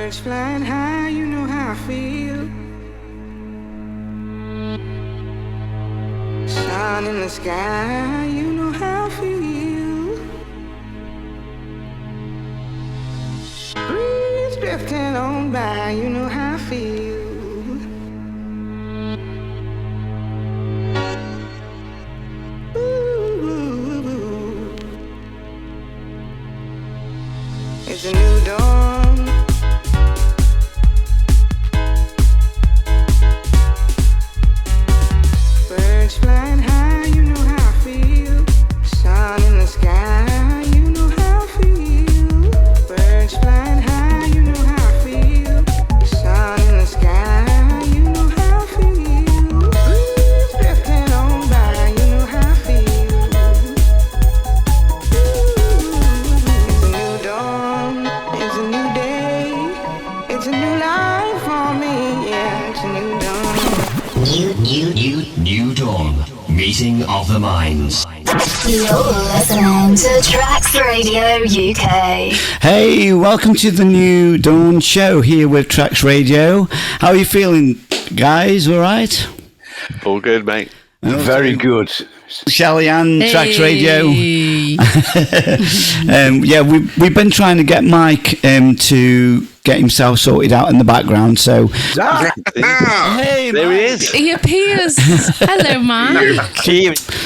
Birds flying high, you know how I feel. Sun in the sky, you know how I feel. Breeze drifting on by, you know how I feel. Ooh, it's a new dawn. Birds flying high, you know how I feel. Sun in the sky, you know how I feel. Birds flying high, you know how I feel. Sun in the sky, you know how I feel. Breeze drifting on by, you know how I feel. It's a new dawn, it's a new day, it's a new life for me. Yeah, it's a new dawn. New Dawn. Meeting of the Minds. You're listening to TRAX Radio UK. Hey, welcome to the New Dawn show here with TRAX Radio. How are you feeling, guys? All right? All good, mate. Very good. Shelley and TRAX Radio. Yeah, we've been trying to get Mike to get himself sorted out in the background. So, Hey, there he is. He appears. Hello, Mike.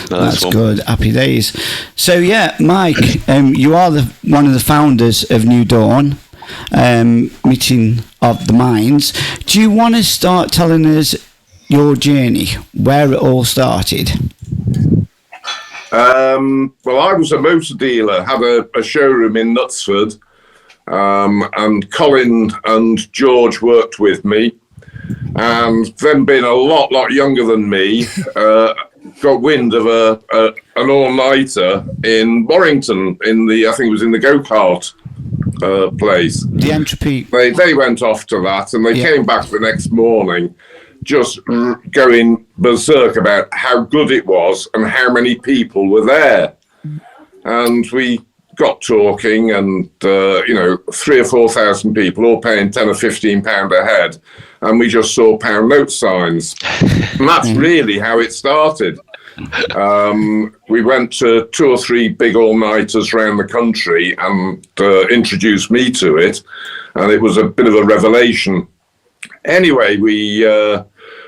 That's good. Happy days. So, yeah, Mike, you are one of the founders of New Dawn, Meeting of the Minds. Do you want to start telling us your journey, where it all started? Well, I was a motor dealer, had a showroom in Knutsford, and Colin and George worked with me, and them being a lot younger than me, got wind of an all-nighter in Warrington, I think it was in the go-kart place. The Entropy. They went off to that, and they came back the next morning just going berserk about how good it was and how many people were there. And we got talking, and 3,000 or 4,000 people all paying £10 or £15 a head, and we just saw pound note signs. And that's really how it started. We went to 2 or 3 big all-nighters around the country and introduced me to it, and it was a bit of a revelation. Anyway,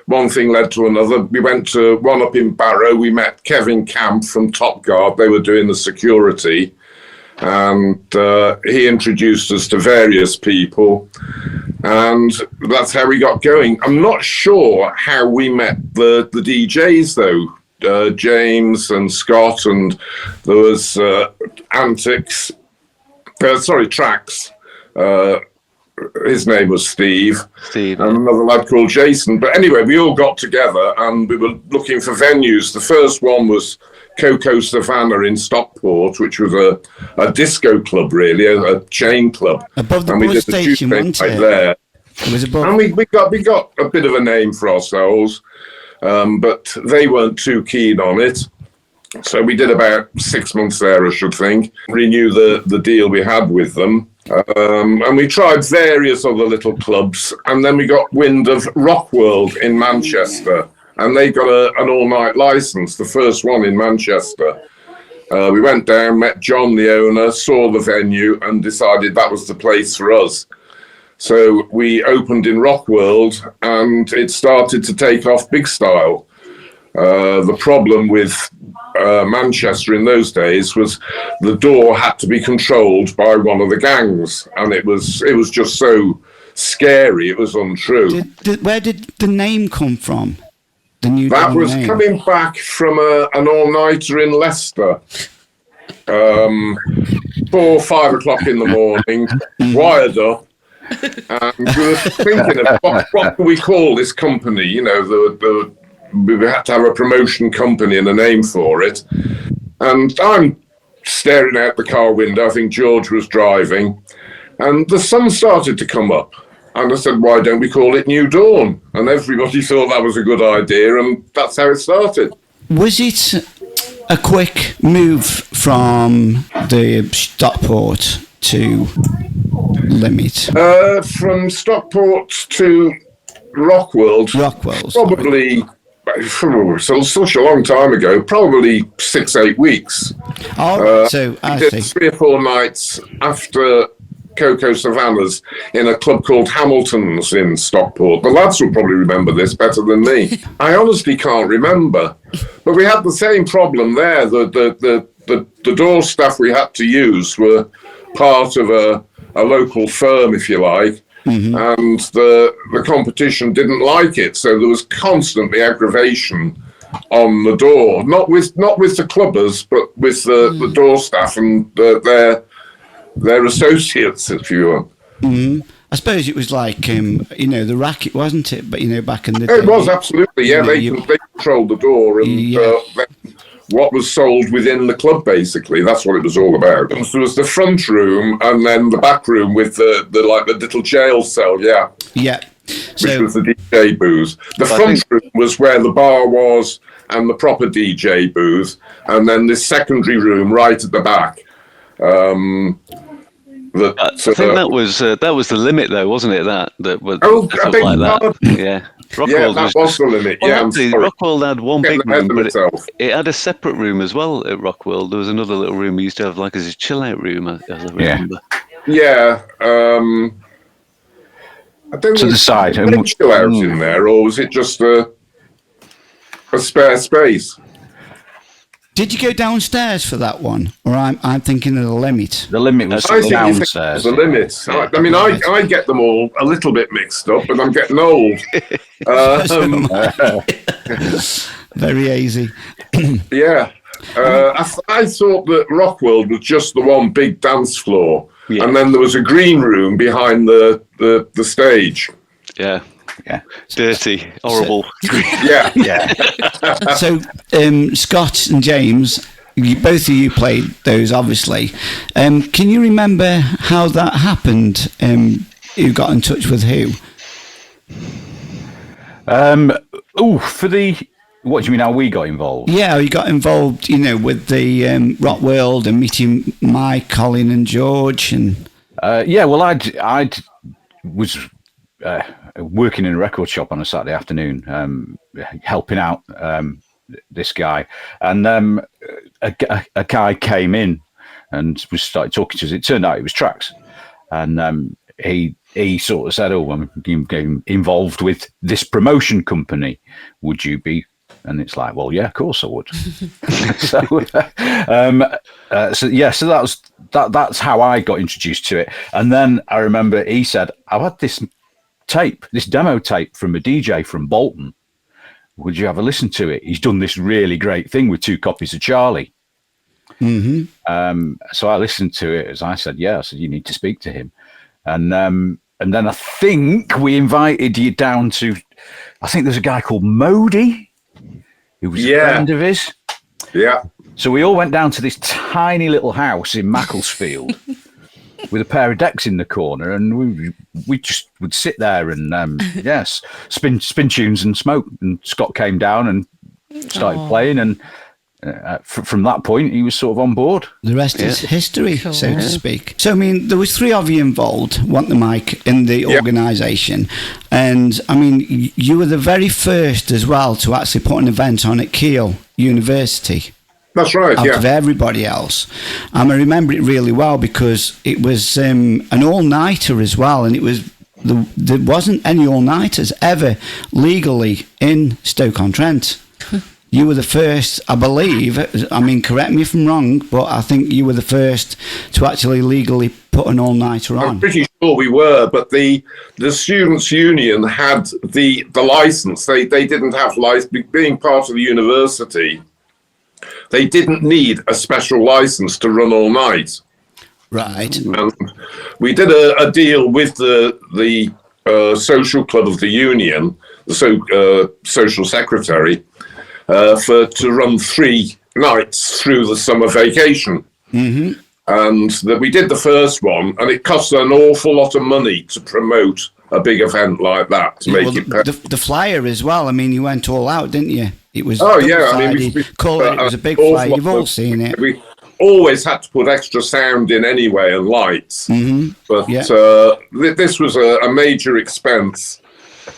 one thing led to another. We went to one up in Barrow. We met Kevin Camp from Top Guard. They were doing the security, and he introduced us to various people, and that's how we got going. I'm not sure how we met the DJs though. James and Scott, and there was Antix. TRAX. His name was Steve, and another lad called Jason. But anyway, we all got together and we were looking for venues. The first one was Coco Savannah in Stockport, which was a disco club, really, a chain club. Above the and we bus did station, wasn't it? there. It was above. And we got a bit of a name for ourselves, but they weren't too keen on it. So we did about 6 months there, I should think. Renew the deal we had with them. And we tried various other little clubs, and then we got wind of Rock World in Manchester, and they got an all-night license, the first one in Manchester. We went down, met John, the owner, saw the venue, and decided that was the place for us. So we opened in Rock World, and it started to take off big style. The problem with Manchester in those days was the door had to be controlled by one of the gangs, and it was just so scary. It was untrue. Where did the name come from? The New That Dawn was name? coming back from an all-nighter in Leicester. 4 or 5 o'clock in the morning, wired up, and we were thinking of what do we call this company? We had to have a promotion company and a name for it. And I'm staring out the car window. I think George was driving, and the sun started to come up. And I said, why don't we call it New Dawn? And everybody thought that was a good idea, and that's how it started. Was it a quick move from the Stockport to limit? From Stockport to Rockworld, probably, so such a long time ago, probably 6-8 weeks. So I did see. 3 or 4 nights after Cocoa Savannahs in a club called Hamilton's in Stockport. The lads will probably remember this better than me. I honestly can't remember, but we had the same problem there. The door staff we had to use were part of a local firm, if you like, and the competition didn't like it, so there was constantly aggravation on the door, not with the clubbers, but with the door staff and their associates, if you will. I suppose it was like the racket, wasn't it? But back in the day, it was absolutely, yeah. They controlled the door and what was sold within the club, basically. That's what it was all about. And so there was the front room and then the back room with the little jail cell, yeah. Which was the DJ booth. The front room was where the bar was and the proper DJ booth, and then this secondary room right at the back. I think that was the limit, though, wasn't it? That was I beg like that. pardon. Yeah. Rockworld that was the limit. Well, actually, Rockworld had one big room, but it had a separate room as well at Rockworld. There was another little room we used to have, like as a chill-out room, as I remember. Yeah. I don't to the side. Chill out in there, or was it just a spare space? Did you go downstairs for that one, or I'm thinking of the limit? The limit was downstairs. The limit. Yeah. I mean, I get them all a little bit mixed up, but I'm getting old. Very easy. Yeah. I thought that Rockworld was just the one big dance floor, and then there was a green room behind the stage. Yeah. Dirty, horrible. Yeah. So, Scott and James, both of you played those, obviously. Can you remember how that happened? Who got in touch with who? For the... What do you mean, how we got involved? Yeah, you got involved, with the Rock World and meeting Mike, Colin and George. And well, I was... working in a record shop on a Saturday afternoon, helping out this guy, and a guy came in and we started talking to us. It turned out it was TRAX, and he sort of said, "Oh, I'm getting involved with this promotion company. Would you be?" And it's like, "Well, yeah, of course I would." So that's how I got introduced to it. And then I remember he said, "I've had this demo tape from a DJ from Bolton. Would you have a listen to it? He's done this really great thing with 2 copies of Charlie." So I listened to it. As I said, I said, "You need to speak to him." And then I think we invited you down to, I think there's a guy called Modi, who was a friend of his. Yeah. So we all went down to this tiny little house in Macclesfield with a pair of decks in the corner, and we just would sit there and spin tunes and smoke. And Scott came down and started playing, and from that point he was sort of on board. The rest is history, so to speak. So I mean, there was 3 of you involved, weren't there, Mike, in the organisation, and I mean, you were the very first as well to actually put an event on at Keele University. That's right, out of everybody else. I remember it really well because it was an all-nighter as well, and it was there wasn't any all-nighters ever legally in Stoke-on-Trent. You were the first, I believe, correct me if I'm wrong, but I think you were the first to actually legally put an all-nighter on. I'm pretty sure we were, but the Students' Union had the licence. They didn't have licence, being part of the university. They didn't need a special license to run all night. Right. And we did a deal with the social club of the union, the social secretary, to run 3 nights through the summer vacation. And we did the first one, and it cost an awful lot of money to promote a big event like that, to make it the flyer as well. I mean, you went all out, didn't you? It was it was a big flyer. You've all seen it. always had to put extra sound in anyway and lights. But this was a major expense,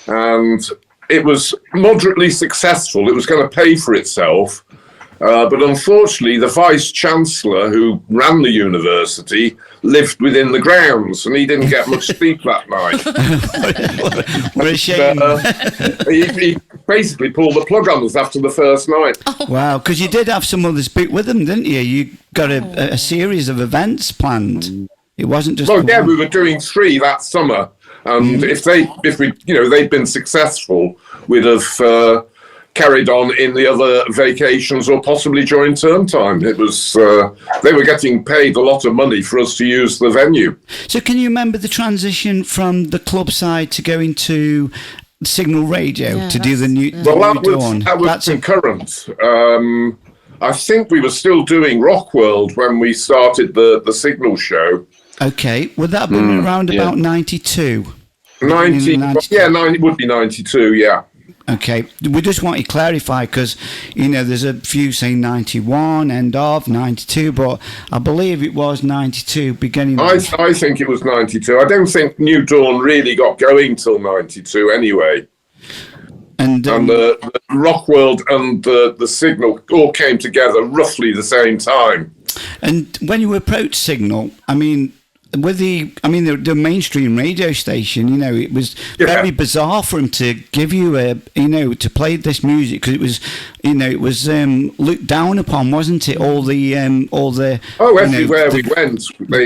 and it was moderately successful. It was going to pay for itself. But unfortunately, the vice-chancellor who ran the university lived within the grounds, and he didn't get much sleep that night. What a shame. He basically pulled the plug on us after the first night. Wow, because you did have some others booked with them, didn't you? You got a series of events planned. It wasn't just... Well, yeah, we were doing 3 that summer, and if they'd been successful, we'd have... carried on in the other vacations or possibly during term time. It was they were getting paid a lot of money for us to use the venue. So can you remember the transition from the club side to going to Signal Radio to do the new Dawn? That was concurrent. I think we were still doing Rock World when we started the Signal show. Okay, would that have been around about 92? 90, it would be 92, yeah. Okay, we just want to clarify because, there's a few saying 91, end of 92, but I believe it was 92, beginning I think it was 92. I don't think New Dawn really got going till 92 anyway. And the Rock World and the Signal all came together roughly the same time. And when you approached Signal, with the mainstream radio station, it was very bizarre for him to give you to play this music because it was looked down upon, wasn't it? All the everywhere we went,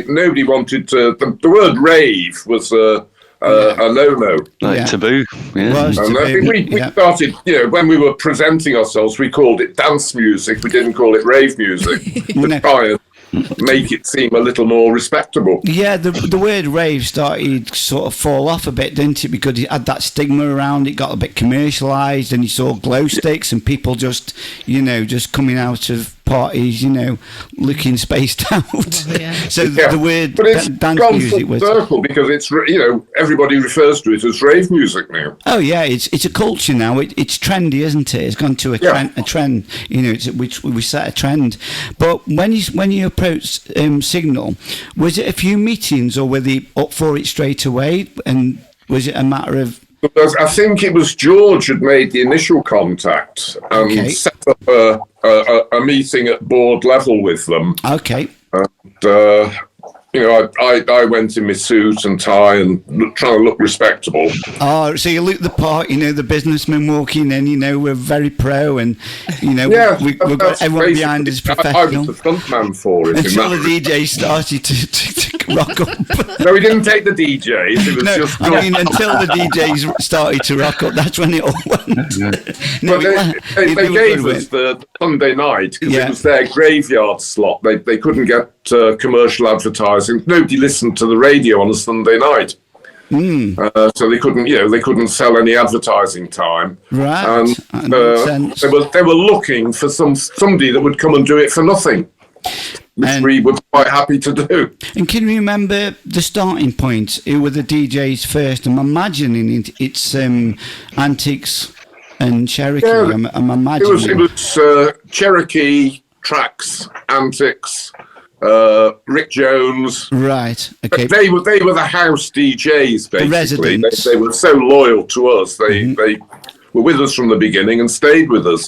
nobody wanted to. The word rave was a no-no, taboo. Yeah. And I think we started, when we were presenting ourselves, we called it dance music. We didn't call it rave music. To try and make it seem a little more respectable. Yeah, the word rave started to sort of fall off a bit, didn't it? Because it had that stigma around it, got a bit commercialised, and you saw glow sticks and people just coming out of parties, looking spaced out. So the word dance music was circle because it's everybody refers to it as rave music now. Oh yeah, it's a culture now. It's trendy, isn't it? It's gone to a trend. We set a trend. But when you approached Signal, was it a few meetings or were they up for it straight away? And was it a matter of? I think it was George had made the initial contact and set up a meeting at board level with them. Okay. And, I went in my suit and tie and trying to look respectable. Oh, so you look the part, the businessman walking in, we're very pro and, we've got everyone behind us professional. I was the front man for it. Until the DJ started to rock up. No, we didn't take the DJs. It was just... until the DJs started to rock up, that's when it all went. They gave us the Sunday night because it was their graveyard slot. They couldn't get commercial advertising. Nobody listened to the radio on a Sunday night, so they couldn't sell any advertising time. Right, and they were looking for somebody that would come and do it for nothing, which we were quite happy to do. And can you remember the starting point? Who were the DJs first? I'm imagining it's Antix and Cherokee. Yeah, I'm imagining it was Cherokee, TRAX, Antix. Rick Jones, right? Okay, they were the house DJs basically. The residents. They were so loyal to us. They were with us from the beginning and stayed with us.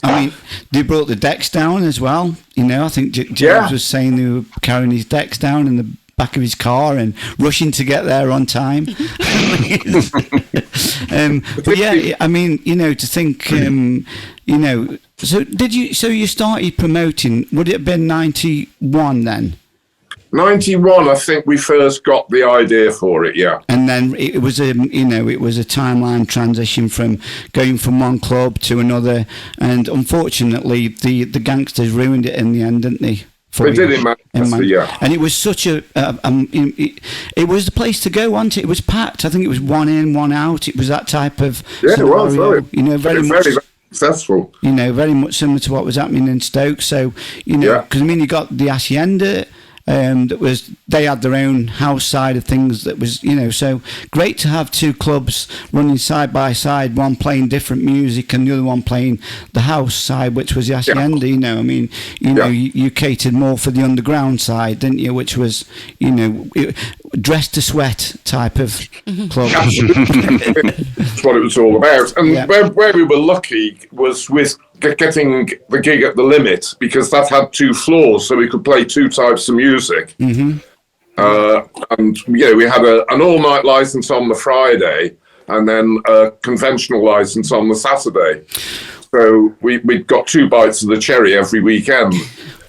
They brought the decks down as well. I think James was saying they were carrying his decks down in the back of his car and rushing to get there on time. But yeah, to think, So you started promoting? Would it have been 91 then? 91, I think we first got the idea for it, yeah. And then it was a timeline transition from going from one club to another, and unfortunately, the gangsters ruined it in the end, didn't they? They did in Manchester, yeah. And it was such it was the place to go, wasn't it? It was packed. I think it was one in, one out. It was that type of scenario. It was, very successful. Very much similar to what was happening in Stoke. So, because you got the Hacienda. that was, they had their own house side of things that was, you know, so great to have two clubs running side by side, one playing different music and the other one playing the house side, which was the Hacienda, you know. I mean, you know, you catered more for the underground side, didn't you, which was, you know, dress to sweat type of club. That's what it was all about. And where we were lucky was with getting the gig at the Limit, because that had 2 floors, so we could play 2 types of music. And you know, we had an all-night license on the Friday and then a conventional license on the Saturday. So we'd got 2 bites of the cherry every weekend.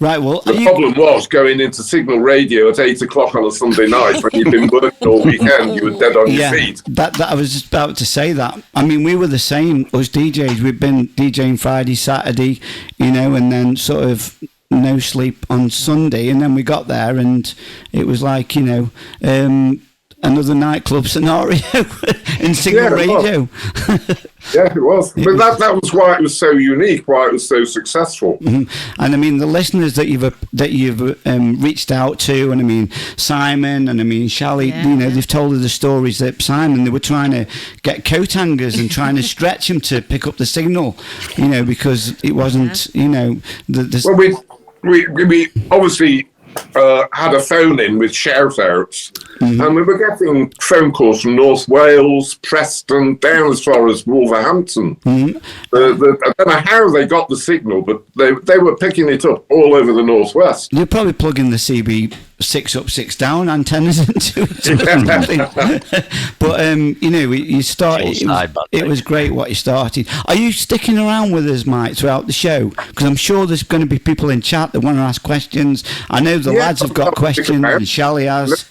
Right, well, the problem was going into Signal Radio at 8 o'clock on a Sunday night when you'd been working all weekend, you were dead on your feet. That I was just about to say that. I mean, we were the same, us DJs. We'd been DJing Friday, Saturday, you know, and then sort of no sleep on Sunday, and then we got there and it was like, you know, another nightclub scenario in Signal Radio. Yeah, it was. But that was why it was so unique, why it was so successful. And I mean, the listeners that you've reached out to, and I mean Simon, and I mean Shelley, you know, they've told us the stories that Simon, they were trying to get coat hangers and trying to stretch him to pick up the signal, you know, because it wasn't, you know, well, we obviously had a phone in with shout outs, and we were getting phone calls from North Wales, Preston, down as far as Wolverhampton. I don't know how they got the signal, but they were picking it up all over the Northwest. You're probably plugging the CB 6 up, 6 down antennas into it. But you know, you started. It was great what you started. Are you sticking around with us, Mike, throughout the show? Because I'm sure there's going to be people in chat that want to ask questions. I know the lads have got questions, and Shelley has.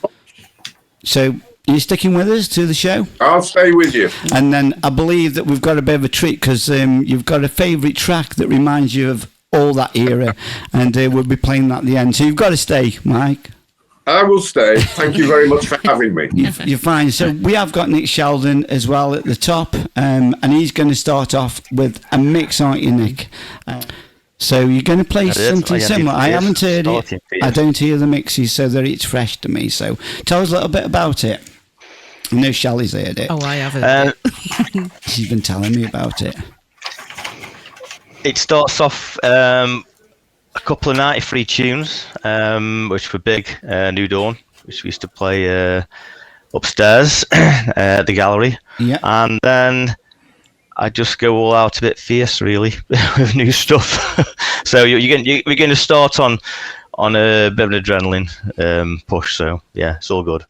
So, are you sticking with us to the show? I'll stay with you. And then I believe that we've got a bit of a treat, because you've got a favourite track that reminds you of all that era, and we'll be playing that at the end. So you've got to stay, Mike. I will stay. Thank you very much for having me. You're fine. So we have got Nick Sheldon as well at the top, and he's going to start off with a mix, aren't you, Nick? So you're going to play something similar. I haven't heard it. I don't hear the mixes, so they're each fresh to me. So tell us a little bit about it. I know Shelley's heard it. Oh, I haven't. She's been telling me about it. It starts off a couple of 93 tunes, which were big, New Dawn, which we used to play upstairs at the gallery. Yeah. And then I just go all out a bit fierce, really, with new stuff. So we're going to start on a bit of an adrenaline push. So yeah, it's all good.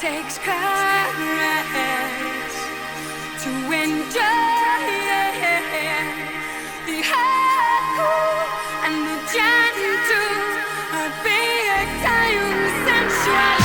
Takes courage to enjoy the hardcore and the gentle, a big time sensuality.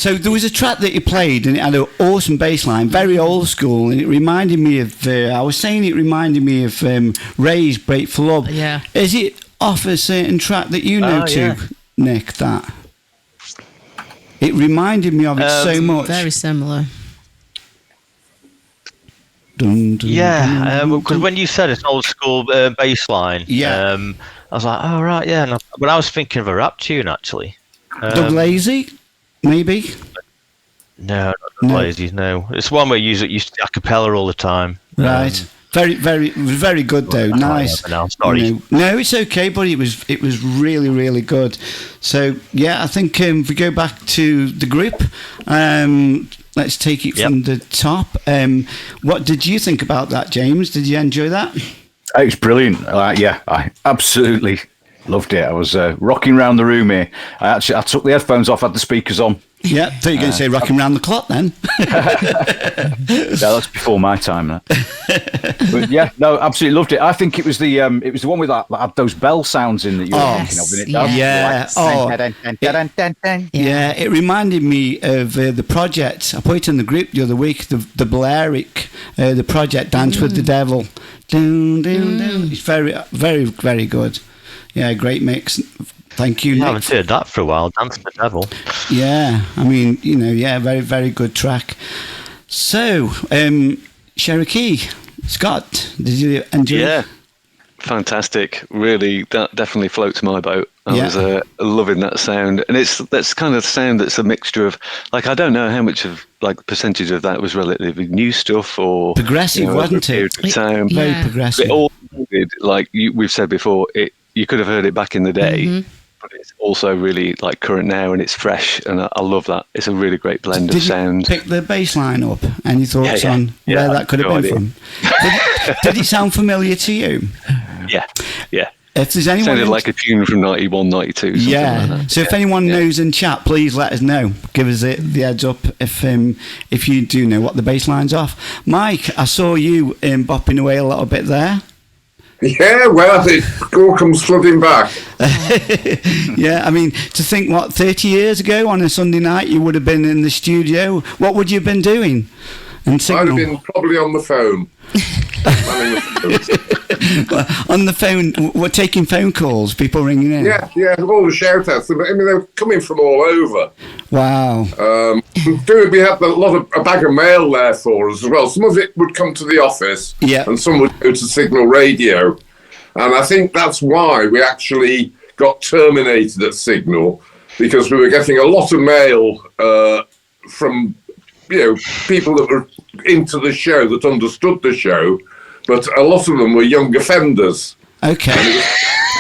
So there was a track that you played and it had an awesome bass line, very old school, and it reminded me of, I was saying it reminded me of Ray's Break for Love. Yeah. Is it off a certain track that you know too, yeah. Nick, that? It reminded me of it so much. Very similar. Dun, dun, Yeah, because when you said it's an old school bass line, Yeah. I was like, oh, right, yeah. But I was thinking of a rap tune, actually. Doug Lazy, maybe? No, not the Lazy, no. It's one where you use a cappella all the time. Right. Very good though. Nice. Now, sorry. No, it's okay, but it was really, really good. So yeah, I think if we go back to the group, let's take it from the top. What did you think about that, James? Did you enjoy that? It was brilliant. Yeah, I absolutely loved it. I was rocking around the room here. I took the headphones off, had the speakers on. Yeah, thought you were going to say rocking around the clock then. No, that's before my time. That. But yeah, no, absolutely loved it. I think it was the one with that had those bell sounds in that you were thinking of. Yeah, it reminded me of the project. I put it in the group the other week. The Blairic, the project Dance with the Devil. Down, down, down. It's very, very, very good. Yeah, great mix. Thank you, Nick. I haven't heard that for a while. Dance with the Devil. Yeah, I mean, very, very good track. So, Cherokee, Scott, did you enjoy? Yeah, fantastic. Really, that definitely floats my boat. I was loving that sound, and that's kind of sound that's a mixture of, like, I don't know how much of percentage of that was relatively new stuff or progressive, wasn't it? Sound. Very progressive. It all did, like we've said before, you could have heard it back in the day. But it's also really current now, and it's fresh, and I love that. It's a really great blend of sound. Did you pick the bass line up? Any thoughts on where that could have been from? Did it sound familiar to you? Yeah. If there's anyone sounded like a tune from 91, 92. Yeah. Like that. So if anyone knows in chat, please let us know. Give us the heads up if you do know what the bass line's off. Mike, I saw you bopping away a little bit there. Yeah, well, it all comes flooding back. Yeah, I mean, to think, 30 years ago on a Sunday night you would have been in the studio, what would you have been doing? I'd have been probably on the phone. On the phone, we're taking phone calls, people ringing in. Yeah, all the shout outs. I mean, they were coming from all over. Wow. We had a bag of mail there for us as well. Some of it would come to the office, and some would go to Signal Radio. And I think that's why we actually got terminated at Signal, because we were getting a lot of mail from people that were into the show, that understood the show, but a lot of them were young offenders. Okay.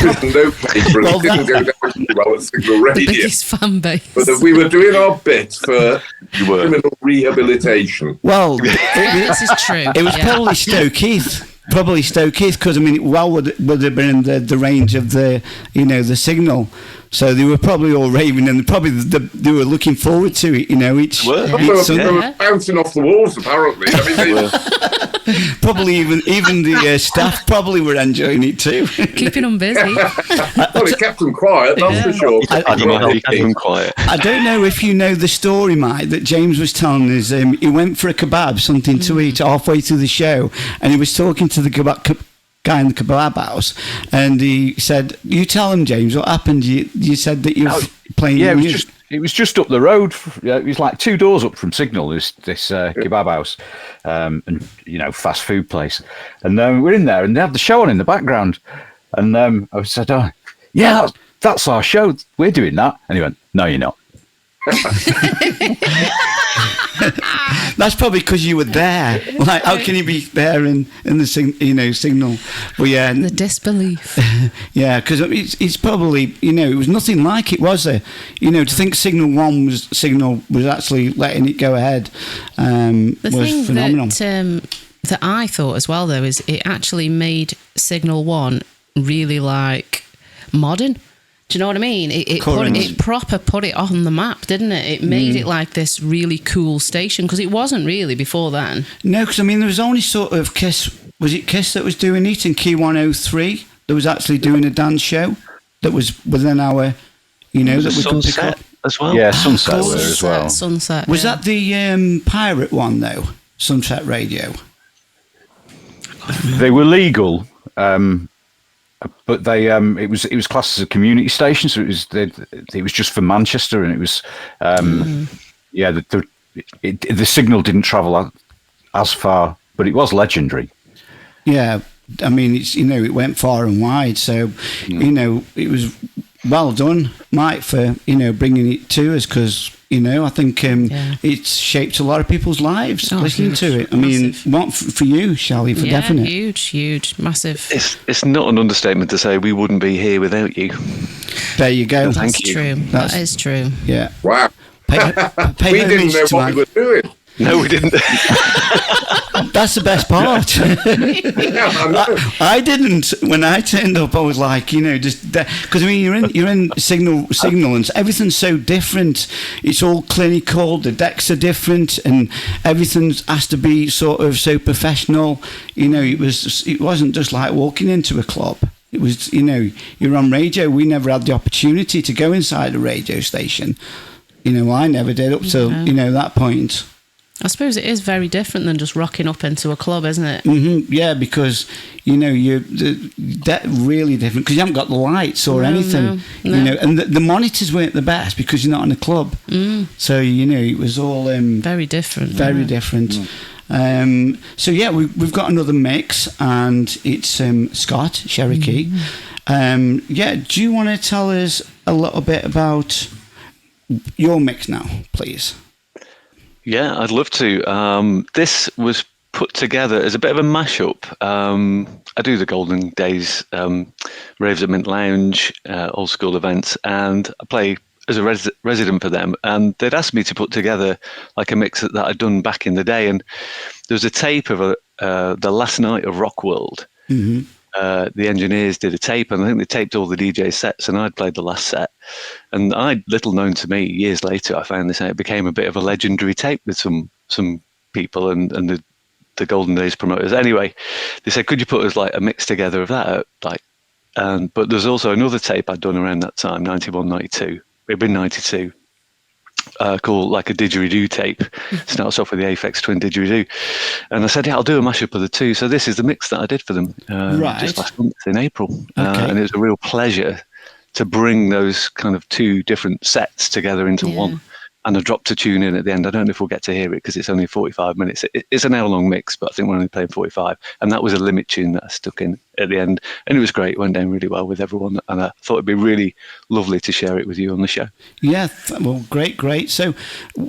No paper, and it didn't go down too well at Signal Radio. The biggest fan base. But we were doing our bit for criminal rehabilitation. Well, this is true. It was probably Stoke-Heath. Probably Stoke-Heath, because I mean, would have been in the range of the the Signal. So they were probably all raving, and probably they were looking forward to it. They were bouncing off the walls, apparently. I mean, probably even the staff probably were enjoying it too. Keeping them busy. Well, it kept them quiet, that's for sure. Keep them quiet. I don't know if you know the story, Mike, that James was telling us. He went for a kebab, something to eat, halfway through the show, and he was talking to the guy in the kebab house, and he said, "You tell him, James, what happened? You said that you were playing." Yeah, it was just up the road. It was like 2 doors up from Signal. This kebab house, and fast food place. And we're in there, and they had the show on in the background. And I said, "Oh, yeah, that's our show. We're doing that." And he went, "No, you're not." That's probably because you were there. Like, how can you be there in the Signal? But yeah, the disbelief. Yeah, because it's probably it was nothing like it, was there? To think Signal was actually letting it go ahead was phenomenal. That I thought as well, though, is it actually made Signal 1 really modern. Do you know what I mean? It put it on the map, didn't it? It made it like this really cool station, because it wasn't really before then. No, because I mean, there was only sort of Kiss. Was it Kiss that was doing it in Key 103? That was actually doing a dance show that was within our, that we could pick up as well. Yeah, Sunset were as well. Sunset. Was that the pirate one though? Sunset Radio. They were legal. But they it was classed as a community station, so it was just for Manchester, and it was the Signal didn't travel as far, but it was legendary. Yeah, I mean, it's it went far and wide, so it was well done, Mike, for bringing it to us, because I think it's shaped a lot of people's lives listening to it. I mean, what for you, Shelley, for definite? Huge, massive. It's not an understatement to say we wouldn't be here without you. There you go. That's true. That is true. Yeah. Wow. Pay we didn't know what we were doing. No, we didn't. That's the best part. I didn't. When I turned up, I was like, just because I mean, you're in Signal, and everything's so different. It's all clinical. The decks are different, and everything has to be sort of so professional. It wasn't just like walking into a club. It was, you're on radio. We never had the opportunity to go inside a radio station. I never did up till that point. I suppose it is very different than just rocking up into a club, isn't it? Mm-hmm. Yeah, because you're really different, because you haven't got the lights or anything. No. And the monitors weren't the best because you're not in a club. So it was all very different. Very different. So yeah, we've got another mix, and it's Scott Cherokee. Do you want to tell us a little bit about your mix now, please? Yeah, I'd love to. This was put together as a bit of a mashup. I do the Golden Days Raves at Mint Lounge, old school events, and I play as a resident for them. And they'd asked me to put together like a mix that I'd done back in the day. And there was a tape of the last night of Rock World. Mm-hmm. The engineers did a tape, and I think they taped all the DJ sets, and I'd played the last set. And little known to me, years later, I found this out. It became a bit of a legendary tape with some people and the Golden Days promoters. Anyway, they said, could you put us like a mix together of that? But there's also another tape I'd done around that time, 91, 92. It'd been 92. Called like a didgeridoo tape. Starts off with the Aphex Twin didgeridoo, and I said, "Yeah, I'll do a mashup of the two." So this is the mix that I did for them just last month in April, and it was a real pleasure to bring those kind of two different sets together into one. and I dropped a tune in at the end. I don't know if we'll get to hear it because it's only 45 minutes. It's an hour-long mix, but I think we're only playing 45. And that was a limit tune that I stuck in at the end. And it was great. It went down really well with everyone. And I thought it'd be really lovely to share it with you on the show. Yeah, well, great. So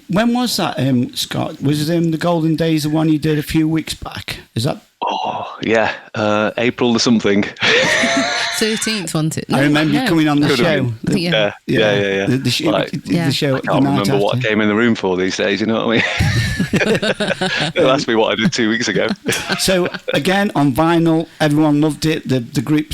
when was that, Scott? Was it the Golden Days, the one you did a few weeks back? Is that... Oh, yeah. April or something. 13th, wasn't it? I remember you coming on the show. Yeah. The show. I can't remember what I came in the room for these days, you know what I mean? They'll ask me what I did 2 weeks ago. So, again, on vinyl, everyone loved it. The group,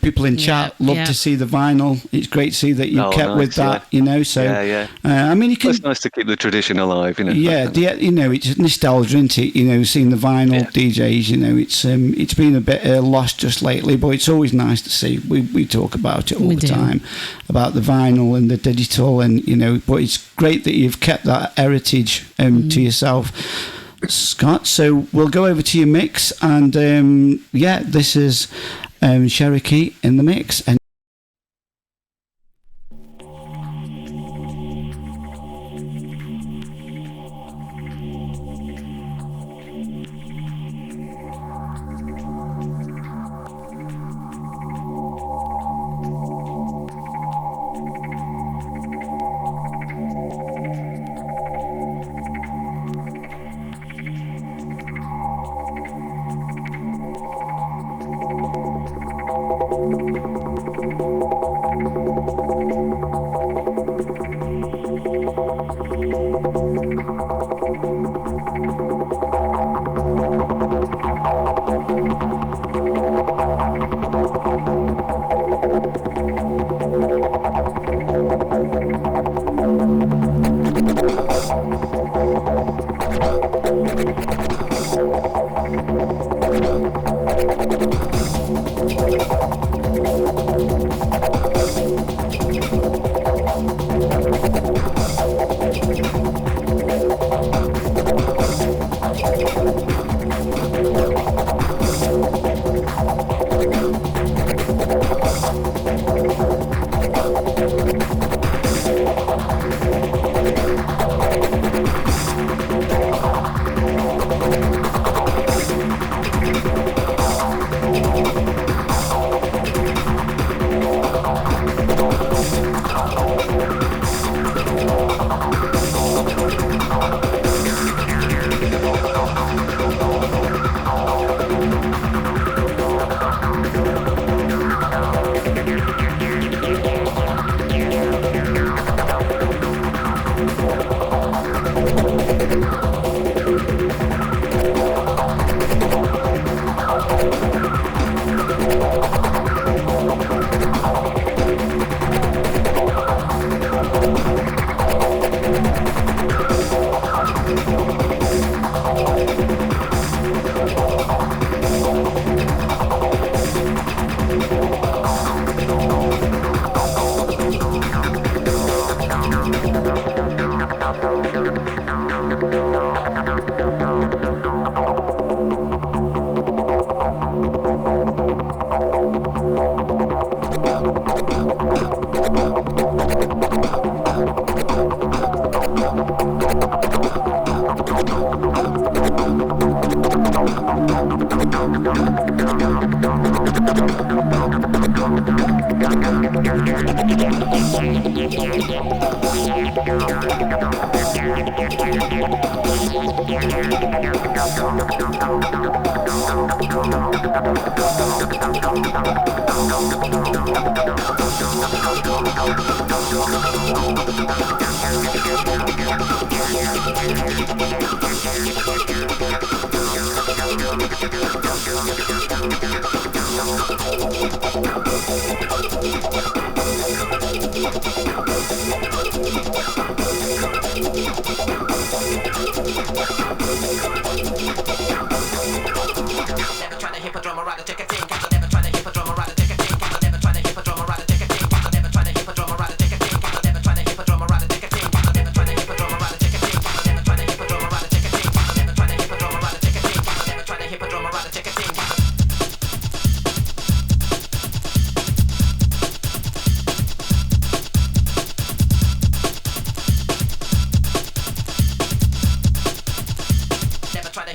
people in chat loved to see the vinyl. It's great to see that you kept with that, so... I mean, you can... It's nice to keep the tradition alive, Yeah, it's nostalgia, isn't it? Seeing the vinyl DJs, it's been a bit lost just lately, but it's always nice to see. We talk about it all the time, about the vinyl and the digital, and but it's great that you've kept that heritage to yourself, Scott. So we'll go over to your mix, and this is Cherokee in the mix. And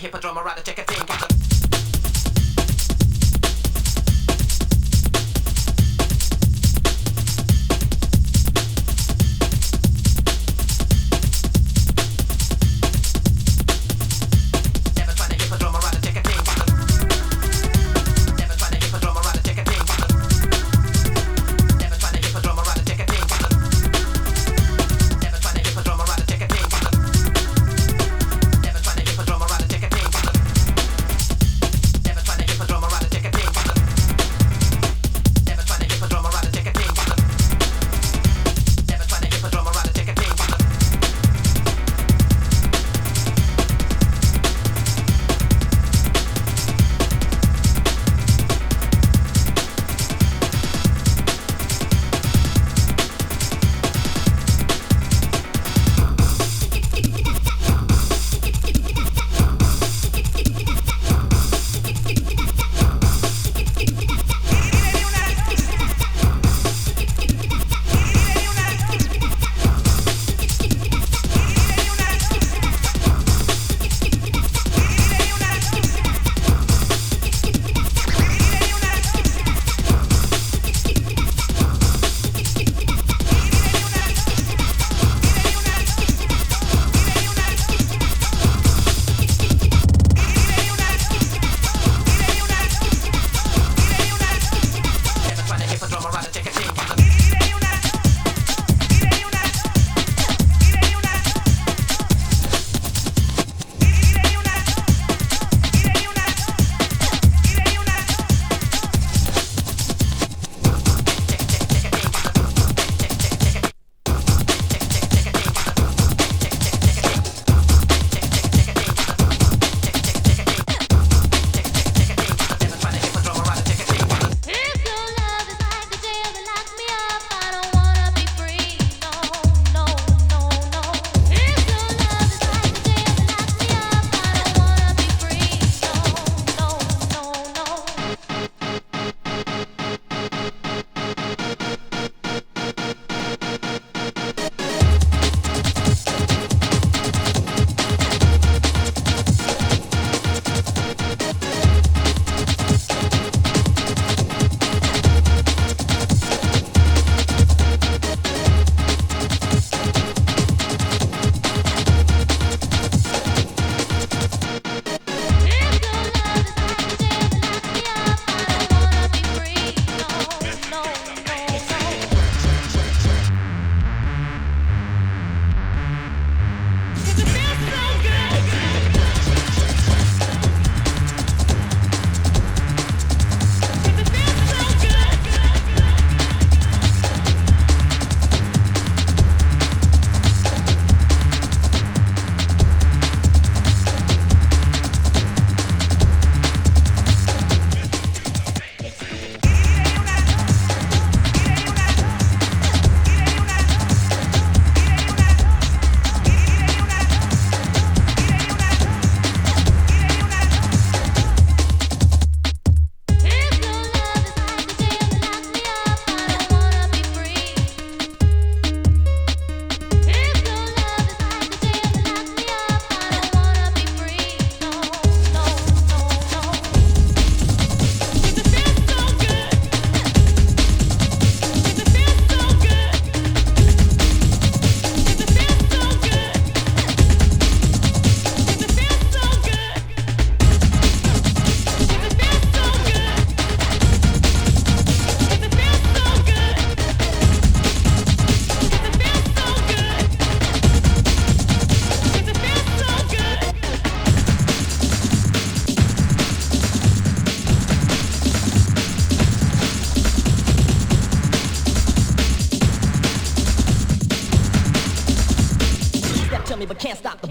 hippodrome, I ride a ticket thing.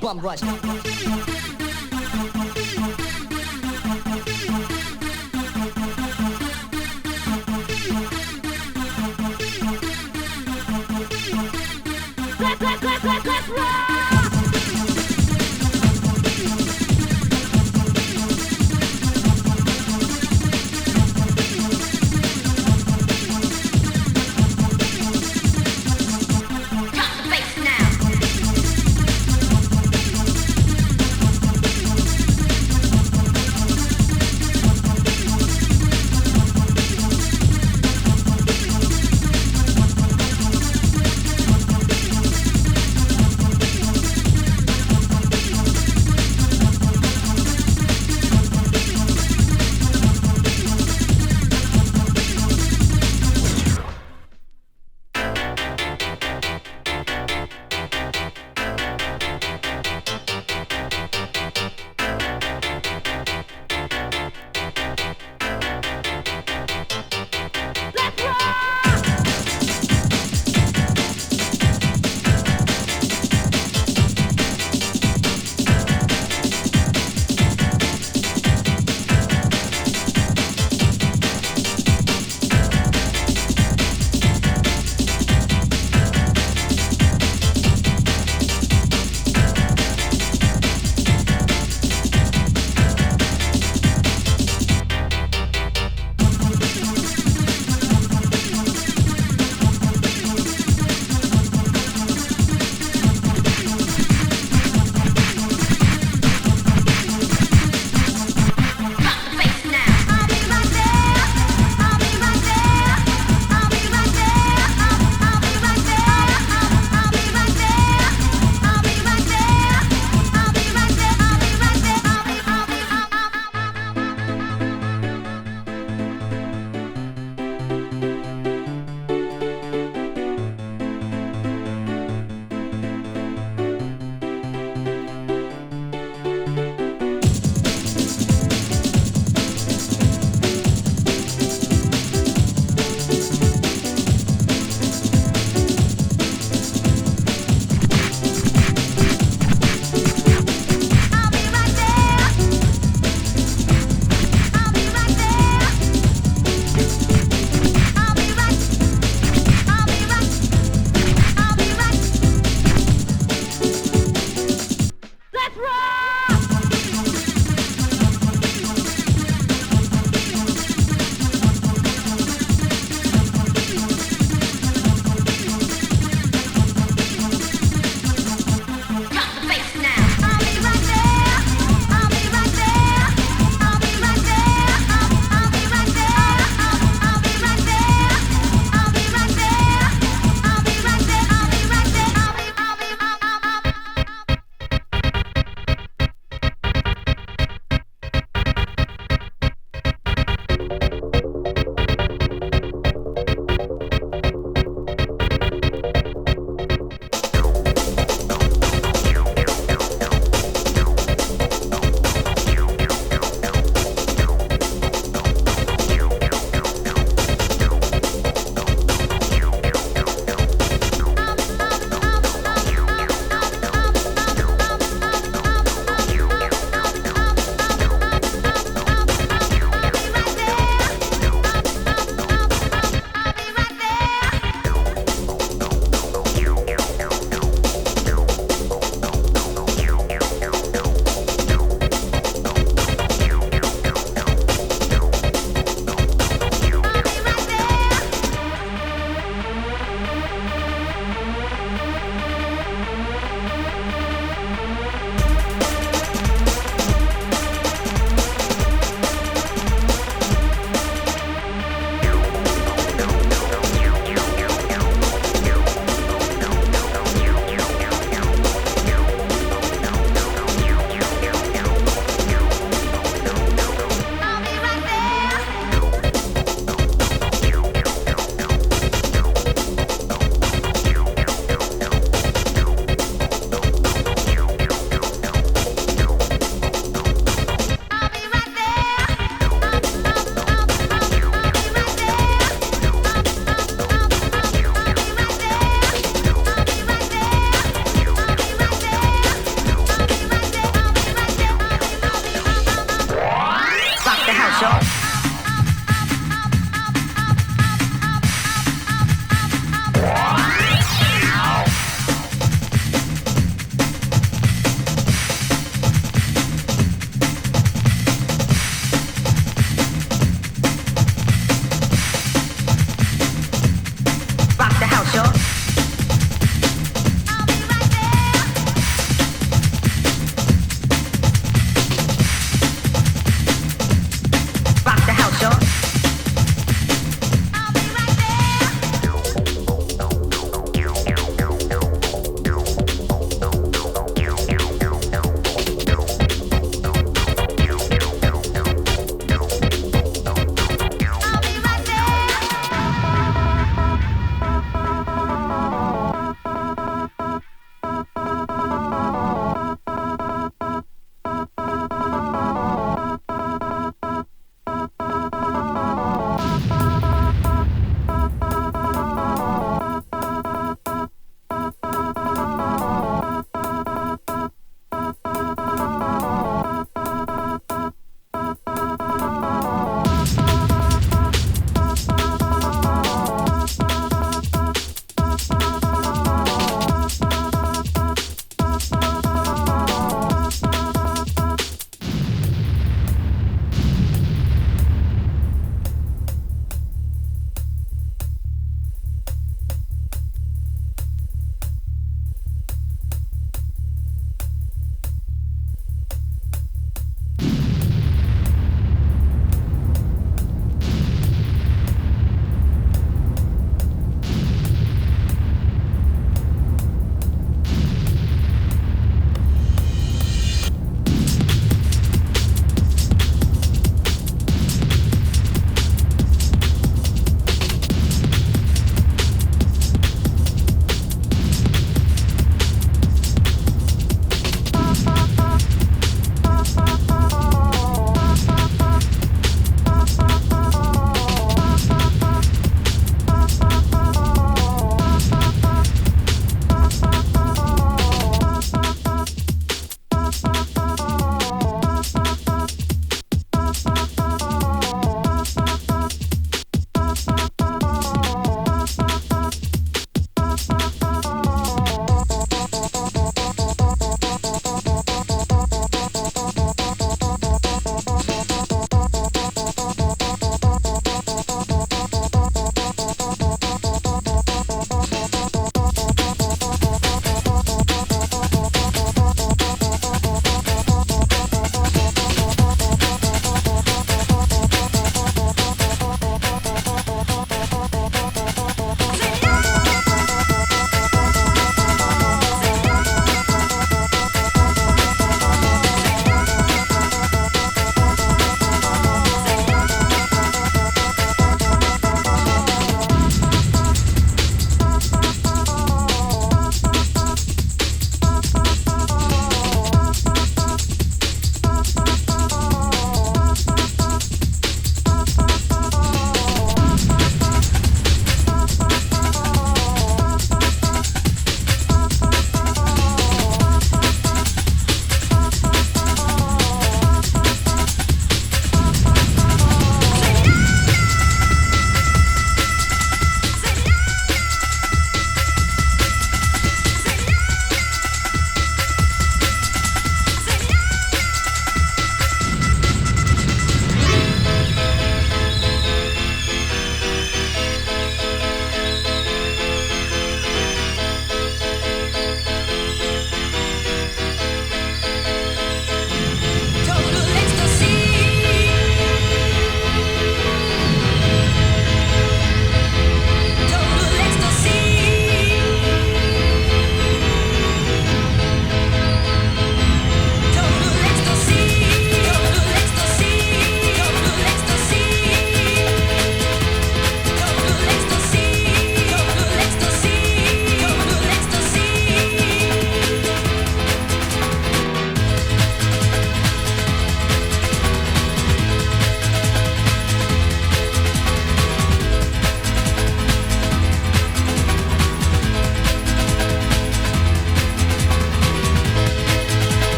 bum rush.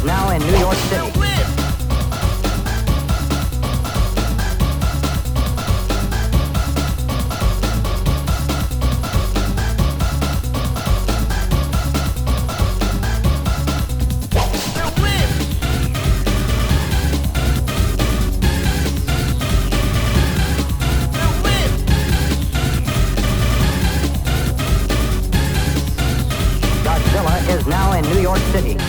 is now in New York City. Is now in New York City.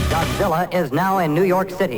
Godzilla is now in New York City.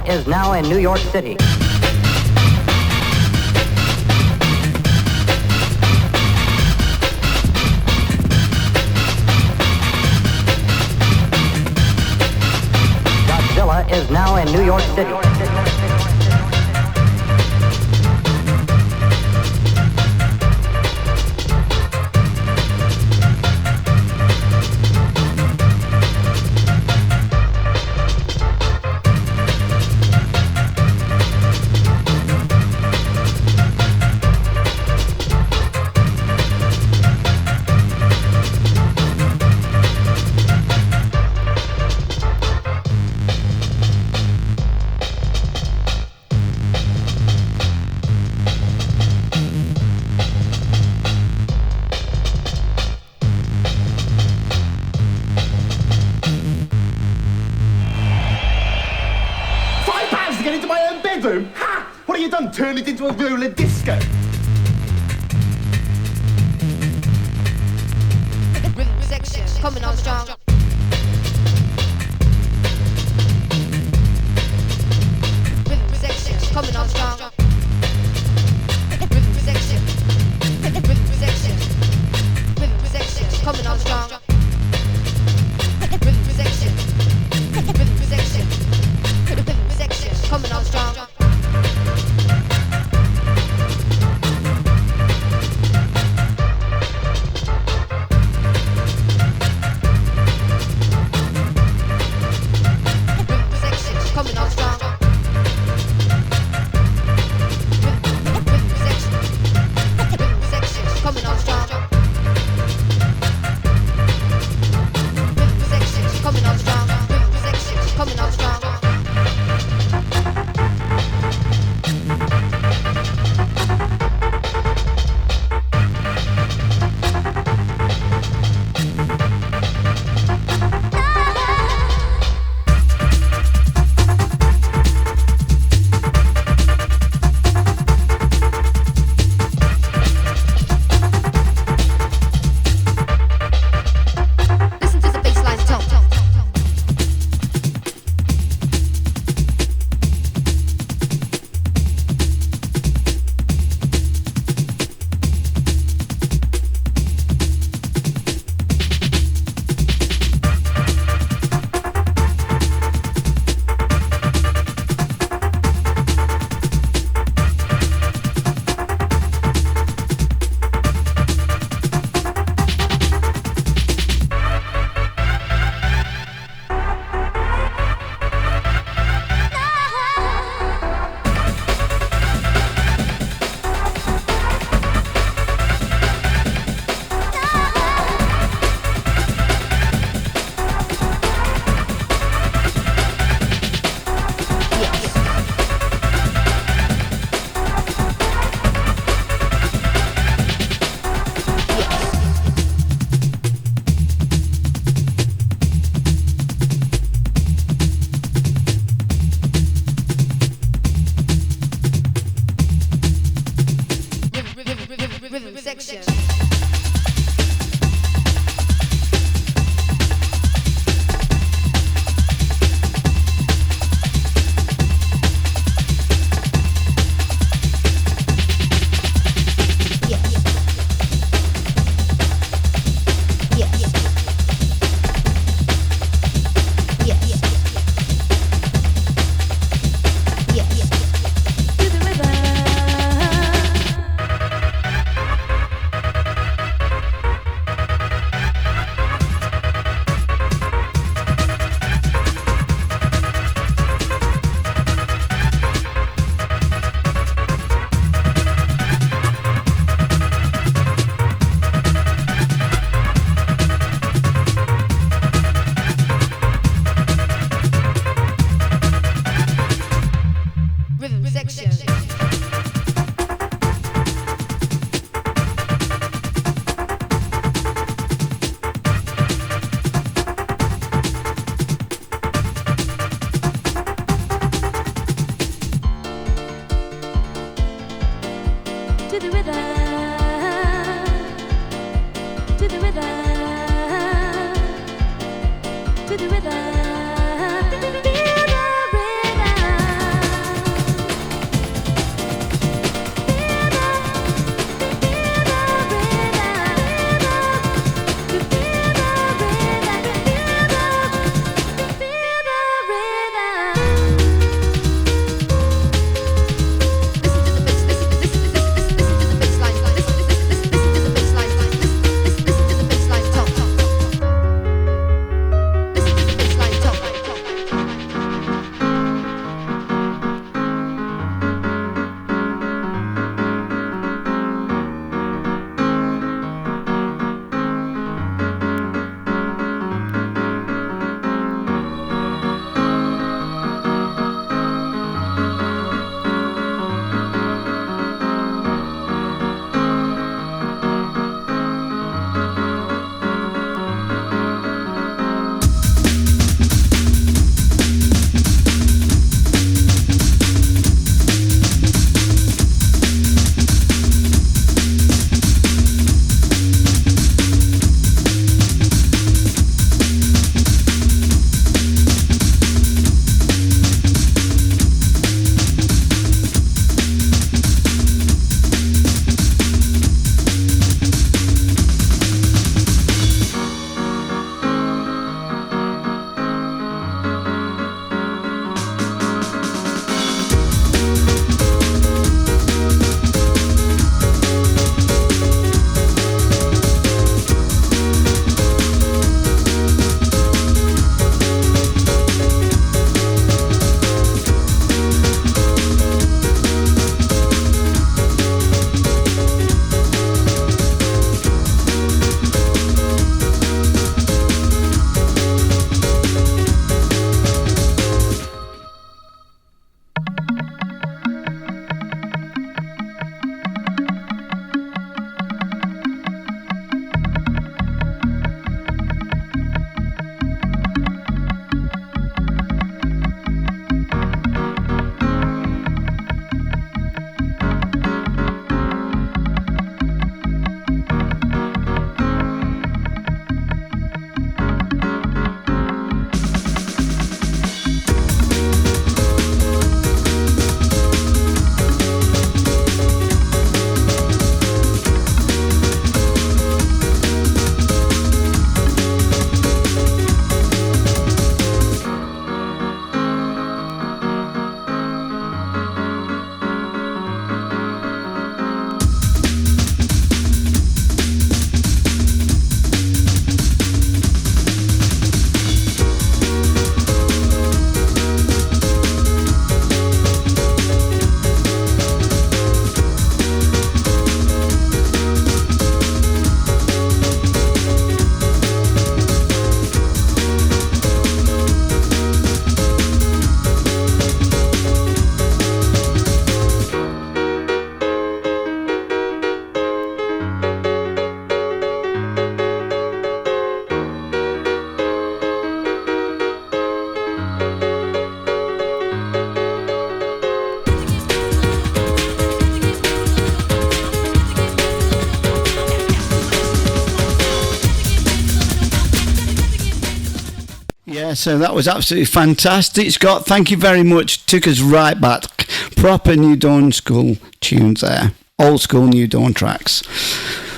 Is now in New York City. Godzilla is now in New York City. Turn it into a roller disco. Rhythm section coming on strong. Rhythm section coming on strong. Rhythm section. Rhythm section. Rhythm section coming on strong. Rhythm section. Rhythm section. Rhythm section coming on strong. Yeah, so that was absolutely fantastic, Scott. Thank you very much. Took us right back. Proper New Dawn School tunes there. Old school New Dawn tracks.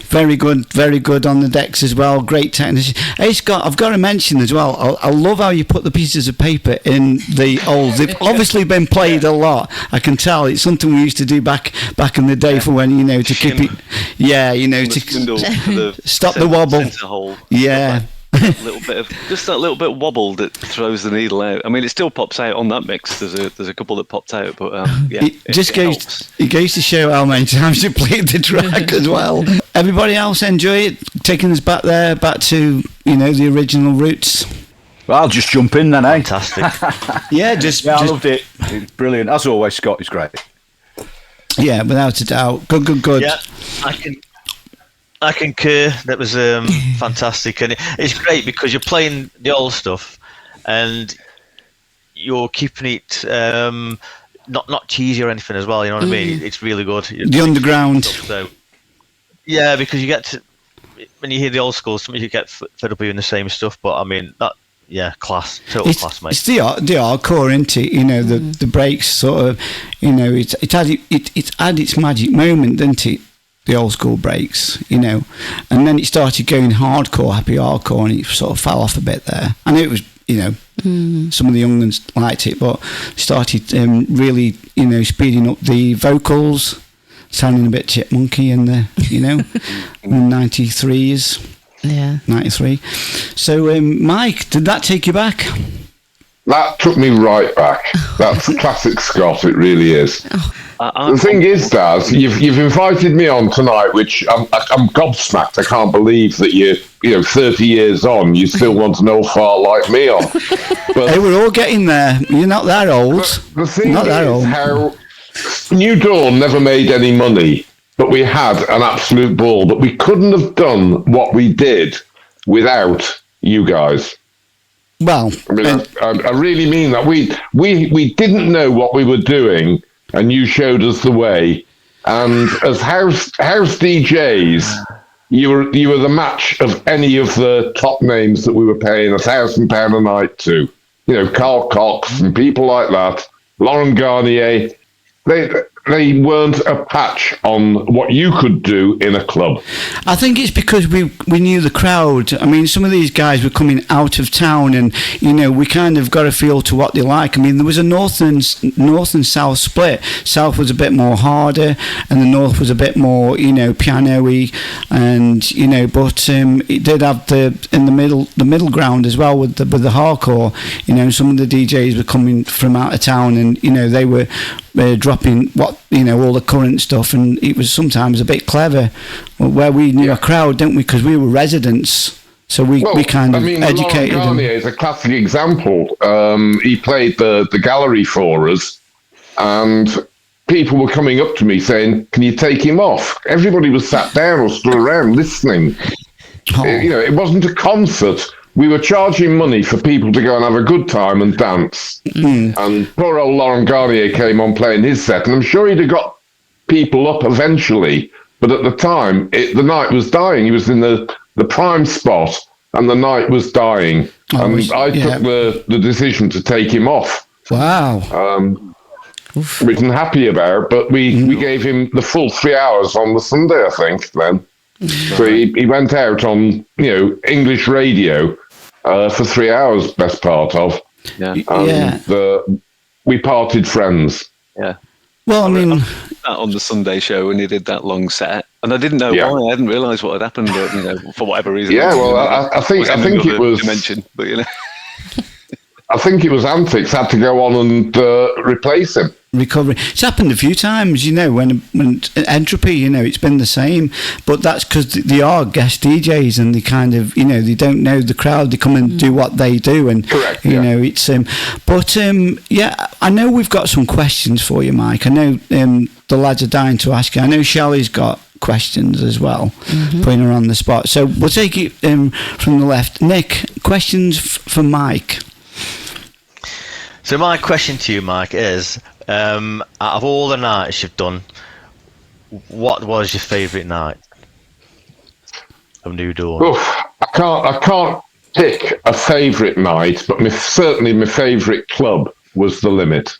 Very good on the decks as well. Great technician. Hey, Scott, I've got to mention as well, I love how you put the pieces of paper in the old. They've obviously been played a lot. I can tell. It's something we used to do back in the day for when, to keep it. Yeah, to stop the wobble. Yeah. That little bit of wobble that throws the needle out. I mean, it still pops out on that mix. There's a couple that popped out, but yeah, it goes to show how many times you played the track as well. Everybody else enjoy it, taking us back to the original roots. Well, I'll just jump in then, eh? Fantastic. I loved it. It's brilliant as always. Scott is great. Yeah, without a doubt. Good. Yeah, I concur. That was fantastic, and it's great because you're playing the old stuff, and you're keeping it not cheesy or anything as well. You know what I mean? It's really good. The underground. So, because you get to when you hear the old school, sometimes you get fed up doing the same stuff. But I mean that class, total class, mate. It's the hardcore, isn't it? You know, the breaks sort of, you know, it's had its magic moment, didn't it? The old school breaks, you know, and then it started going hardcore, happy hardcore, and it sort of fell off a bit there. I know it was, you know, some of the young ones liked it, but started really, you know, speeding up the vocals, sounding a bit chipmunky in the, you know, 93s. Yeah. 93. So, Mike, did that take you back? That took me right back. That's classic Scott, it really is. The thing is, Daz, you've invited me on tonight, which I'm gobsmacked. I can't believe that you know, 30 years on, you still want an old fart like me on. But hey, we're all getting there. You're not that old. The thing not that is old. how New Dawn never made any money, but we had an absolute ball. But we couldn't have done what we did without you guys. Well, I mean, I really mean that. We didn't know what we were doing, and you showed us the way. And as house DJs, you were the match of any of the top names that we were paying £1,000 a night to. You know, Carl Cox and people like that. Laurent Garnier. They weren't a patch on what you could do in a club. I think it's because we knew the crowd. I mean, some of these guys were coming out of town, and you know, we kind of got a feel to what they like. I mean, there was a north and south split. South was a bit more harder, and the north was a bit more, you know, piano-y, and you know, but it did have the middle ground as well with the hardcore. You know, some of the DJs were coming from out of town, and you know, they were dropping all the current stuff, and it was sometimes a bit clever where we knew a crowd, didn't we, because we were residents, so we kind of educated them. Garnier is a classic example. He played the gallery for us, and people were coming up to me saying, can you take him off? Everybody was sat down or stood around listening. You know, it wasn't a concert. We were charging money for people to go and have a good time and dance. And poor old Laurent Garnier came on playing his set, and I'm sure he'd have got people up eventually, but at the time, the night was dying. He was in the prime spot, and the night was dying. I took the decision to take him off. Wow. Which I'm happy about, but we gave him the full 3 hours on the Sunday, I think, then. So he went out on, you know, English radio for 3 hours, best part of. We parted friends. Yeah. Well, I mean, on the Sunday show when he did that long set, and I didn't know why. I hadn't realised what had happened, but, you know, for whatever reason. Yeah, well, I think it was dimension, but you know. I think it was Antix had to go on and replace him. Recovery. It's happened a few times, you know, when Entropy, you know, it's been the same, but that's because they are guest DJs, and they kind of, you know, they don't know the crowd. They come and do what they do, and correct, you know, it's but I know we've got some questions for you, Mike. I know the lads are dying to ask you. I know Shelley's got questions as well, putting her on the spot. So we'll take it from the left. Nick, questions for Mike. So my question to you, Mike, is, out of all the nights you've done, what was your favourite night of New Dawn? Oof, I can't pick a favourite night, but certainly my favourite club was The Limit.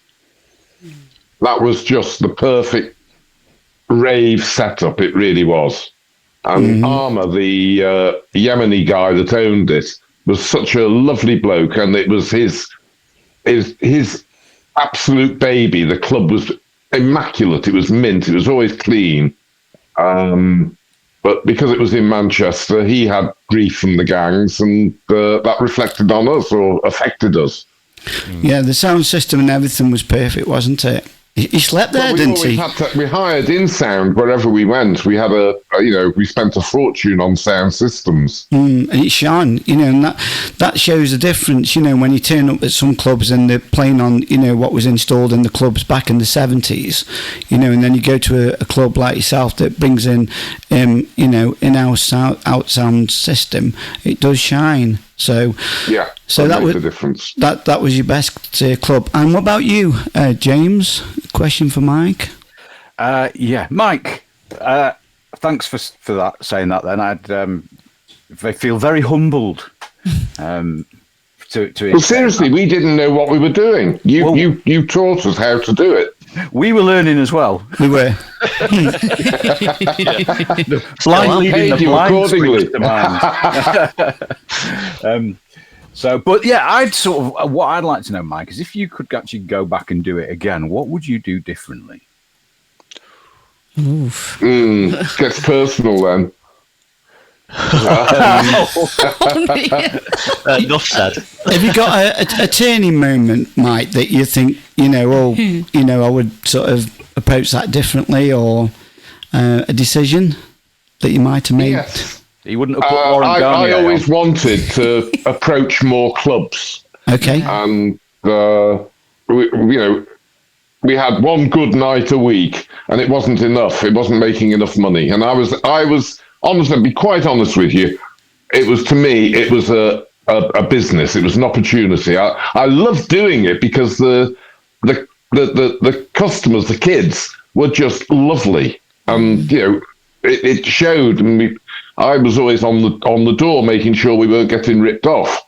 That was just the perfect rave setup, it really was. And Armour, the Yemeni guy that owned it, was such a lovely bloke, and it was his absolute baby. The club was immaculate. It was mint. It was always clean. But because it was in Manchester, he had grief from the gangs, and that reflected on us or affected us. Yeah, the sound system and everything was perfect, wasn't it? He slept there, didn't he? We hired in sound wherever we went. We had we spent a fortune on sound systems. And it shone, you know, and that shows the difference, you know, when you turn up at some clubs and they're playing on, you know, what was installed in the clubs back in the 70s, you know, and then you go to a club like yourself that brings in, you know, in-house out sound system. It does shine. So yeah, so that was the difference. That was your best club. And what about you, James? Question for Mike. Mike. Thanks for that, saying that. Then I feel very humbled Well, seriously, we didn't know what we were doing. You taught us how to do it. We were learning as well. We were. Blind leading the blind accordingly. But yeah, what I'd like to know, Mike, is if you could actually go back and do it again, what would you do differently? Oof. Gets personal then. Enough said. Have you got a turning moment, Mike, that you think, I would sort of approach that differently, or a decision that you might have made? Yes. You wouldn't have put Warren Garnier I always wanted to approach more clubs. Okay. And, we had one good night a week, and it wasn't enough. It wasn't making enough money. And I was honestly, to be quite honest with you, it was a business. It was an opportunity. I loved doing it because the customers, the kids, were just lovely, and it showed. And I was always on the door, making sure we weren't getting ripped off.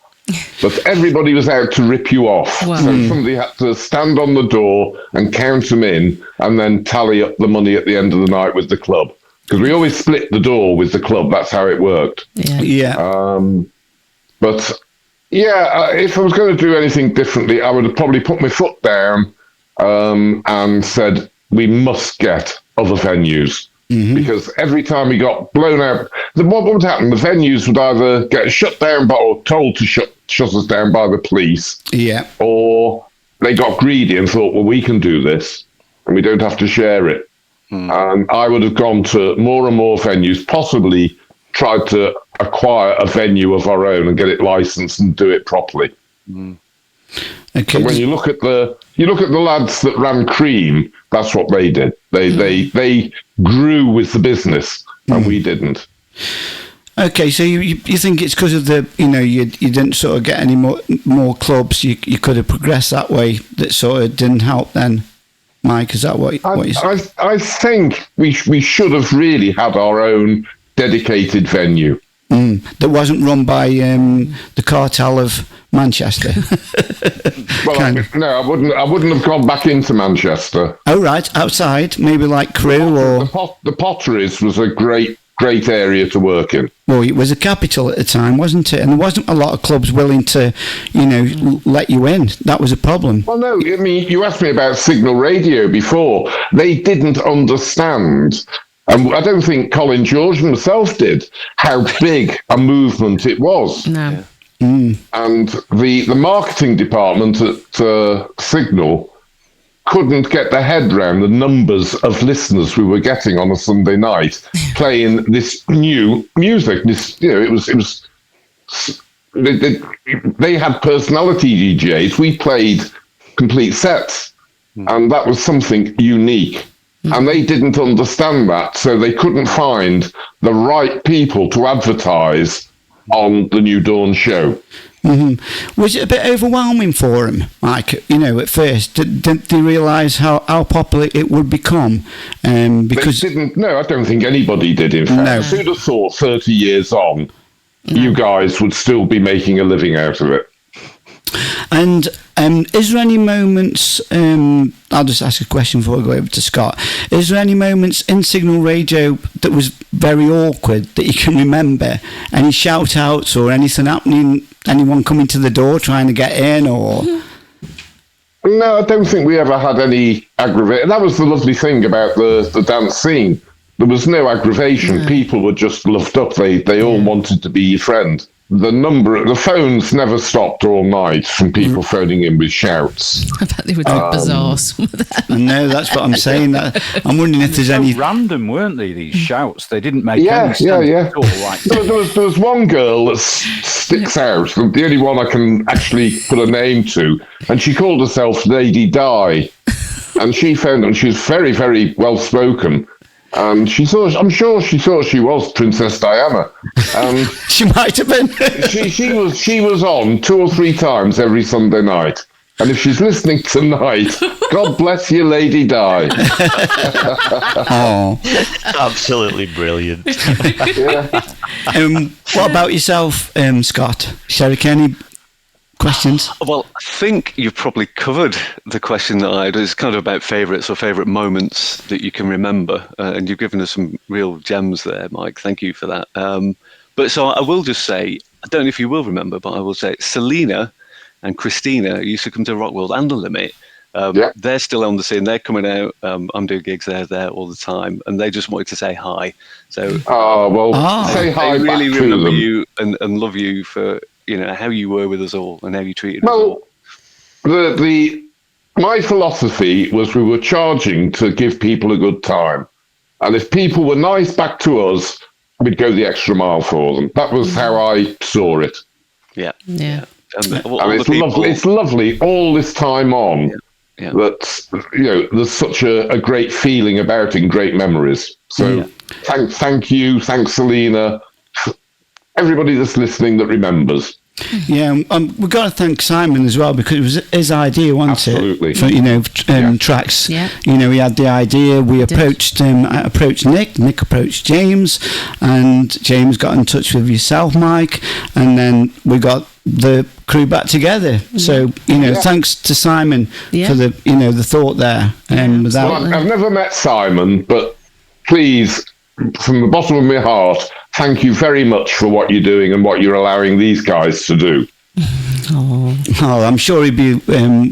But everybody was out to rip you off. Wow. So somebody had to stand on the door and count them in, and then tally up the money at the end of the night with the club. Because we always split the door with the club. That's how it worked. Yeah. But yeah, if I was going to do anything differently, I would have probably put my foot down and said, we must get other venues. Mm-hmm. Because every time we got blown out, what would happen? The venues would either get shut down or told to shut us down by the police. Yeah. Or they got greedy and thought, well, we can do this and we don't have to share it. And I would have gone to more and more venues, possibly tried to acquire a venue of our own and get it licensed and do it properly. Okay. And when you look at the lads that ran Cream, that's what they did. They grew with the business, and we didn't. Okay, so you think it's because of the you didn't sort of get any more clubs, you could have progressed that way, that sort of didn't help then, Mike? Is that what you said? I think we should have really had our own dedicated venue. That wasn't run by the cartel of Manchester. Well, no, I wouldn't have gone back into Manchester. Oh right, outside, maybe like Crewe or the Potteries was a great area to work in. Well, it was a capital at the time, wasn't it? And there wasn't a lot of clubs willing to, let you in. That was a problem. Well, no, I mean, you asked me about Signal Radio before. They didn't understand. And I don't think Colin George himself did, how big a movement it was. No. And the marketing department at Signal couldn't get their head around the numbers of listeners we were getting on a Sunday night playing this new music. It was they had personality DJs. We played complete sets, and that was something unique. And they didn't understand that, so they couldn't find the right people to advertise on the New Dawn show. Mm-hmm. Was it a bit overwhelming for him, Mike? At first, did they realise how popular it would become? Because they didn't. No, I don't think anybody did. In fact, no. Who'd have thought 30 years on, you guys would still be making a living out of it? And is there any moments, I'll just ask a question before I go over to Scott, is there any moments in Signal Radio that was very awkward that you can remember? Any shout outs or anything happening, anyone coming to the door trying to get in, or? No, I don't think we ever had any aggravation. That was the lovely thing about the dance scene. There was no aggravation. People were just loved up. They all wanted to be your friend. The phones never stopped all night from people phoning in with shouts. I bet they were bizarre, some of them. No, that's what I'm saying. I'm wondering if there's any random, weren't they? These shouts, they didn't make any sense. At all, right? There was one girl that sticks out, the only one I can actually put a name to, and she called herself Lady Di, and she found that she was very, very well spoken. And I'm sure she thought she was Princess Diana. She might have been. she was on 2 or 3 times every Sunday night. And if she's listening tonight, God bless you, Lady Di. Oh, absolutely brilliant. Yeah. What about yourself, Scott? Cherokee, questions? Well, I think you've probably covered the question that I had. It's kind of about favourites or favourite moments that you can remember. And you've given us some real gems there, Mike. Thank you for that. But so I will just say, I don't know if you will remember, but I will say Selena and Christina used to come to Rock World and The Limit. They're still on the scene. They're coming out. I'm doing gigs there all the time, and they just wanted to say hi. So, say hi. I really back to remember them. you and love you for how you were with us all and how you treated us all. My philosophy was we were charging to give people a good time, and if people were nice back to us, we'd go the extra mile for them. That was how I saw it. Yeah. And it's lovely all this time on. That there's such a great feeling about it and great memories. So thank you, thanks Selena, everybody that's listening that remembers. Yeah, we've got to thank Simon as well, because it was his idea, wasn't Absolutely. it? For, Tracks. Yeah. He had the idea. We approached him. I approached Nick. Nick approached James, and James got in touch with yourself, Mike, and then we got the crew back together. So thanks to Simon for the the thought there. I've never met Simon, but please, from the bottom of my heart, thank you very much for what you're doing and what you're allowing these guys to do. Oh, I'm sure he'd be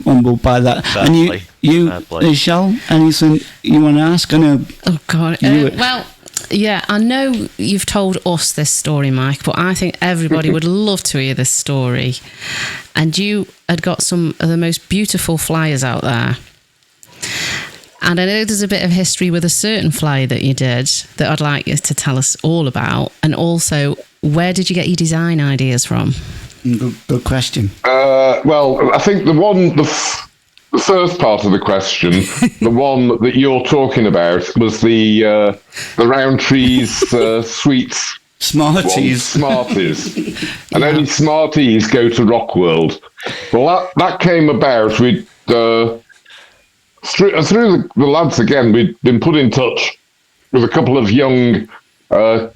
humbled by that. Certainly. And you, Shell, anything you want to ask? I know. Oh God. I know you've told us this story, Mike, but I think everybody would love to hear this story. And you had got some of the most beautiful flyers out there. And I know there's a bit of history with a certain flyer that you did that I'd like you to tell us all about. And also, where did you get your design ideas from? Good question. Well, I think the first part of the question, the one that you're talking about, was the Rowntree's Sweets Smarties. And only Smarties go to Rock World. Well, that came about through the lads again. We'd been put in touch with a couple of young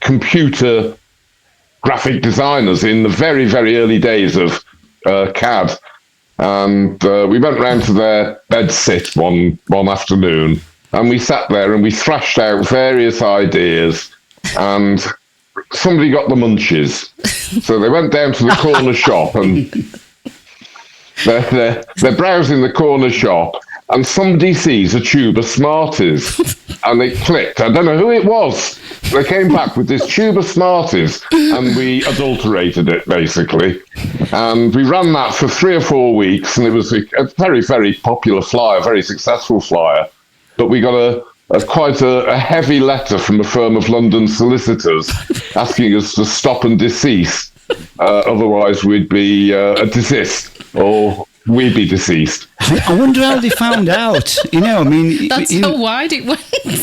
computer graphic designers in the very, very early days of CAD. And we went round to their bedsit one afternoon, and we sat there and we thrashed out various ideas, and somebody got the munchies. So they went down to the corner shop, and they're browsing the corner shop, and somebody sees a tube of Smarties, and it clicked. I don't know who it was. They came back with this tube of Smarties, and we adulterated it, basically. And we ran that for 3 or 4 weeks, and it was a very, very popular flyer, very successful flyer. But we got quite a heavy letter from a firm of London solicitors asking us to stop and desist. Otherwise, we'd be desist, or we'd be deceased. I wonder how they found out. That's how wide it went.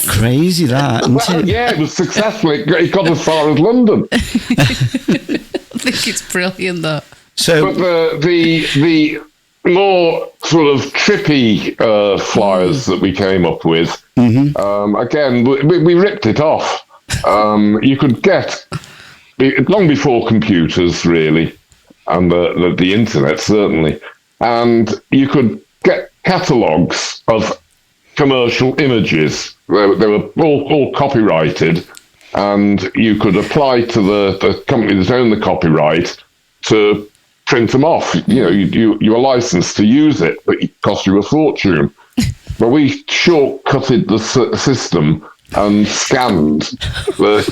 Crazy that, isn't it? Yeah, it was successful. It got as far as London. I think it's brilliant, that. But the more sort of trippy flyers that we came up with, again, we ripped it off. You could get, long before computers, really, and the internet, certainly, and you could get catalogues of commercial images. They were all copyrighted, and you could apply to the company that owned the copyright to print them off. You were licensed to use it, but it cost you a fortune. But we shortcutted the system and scanned the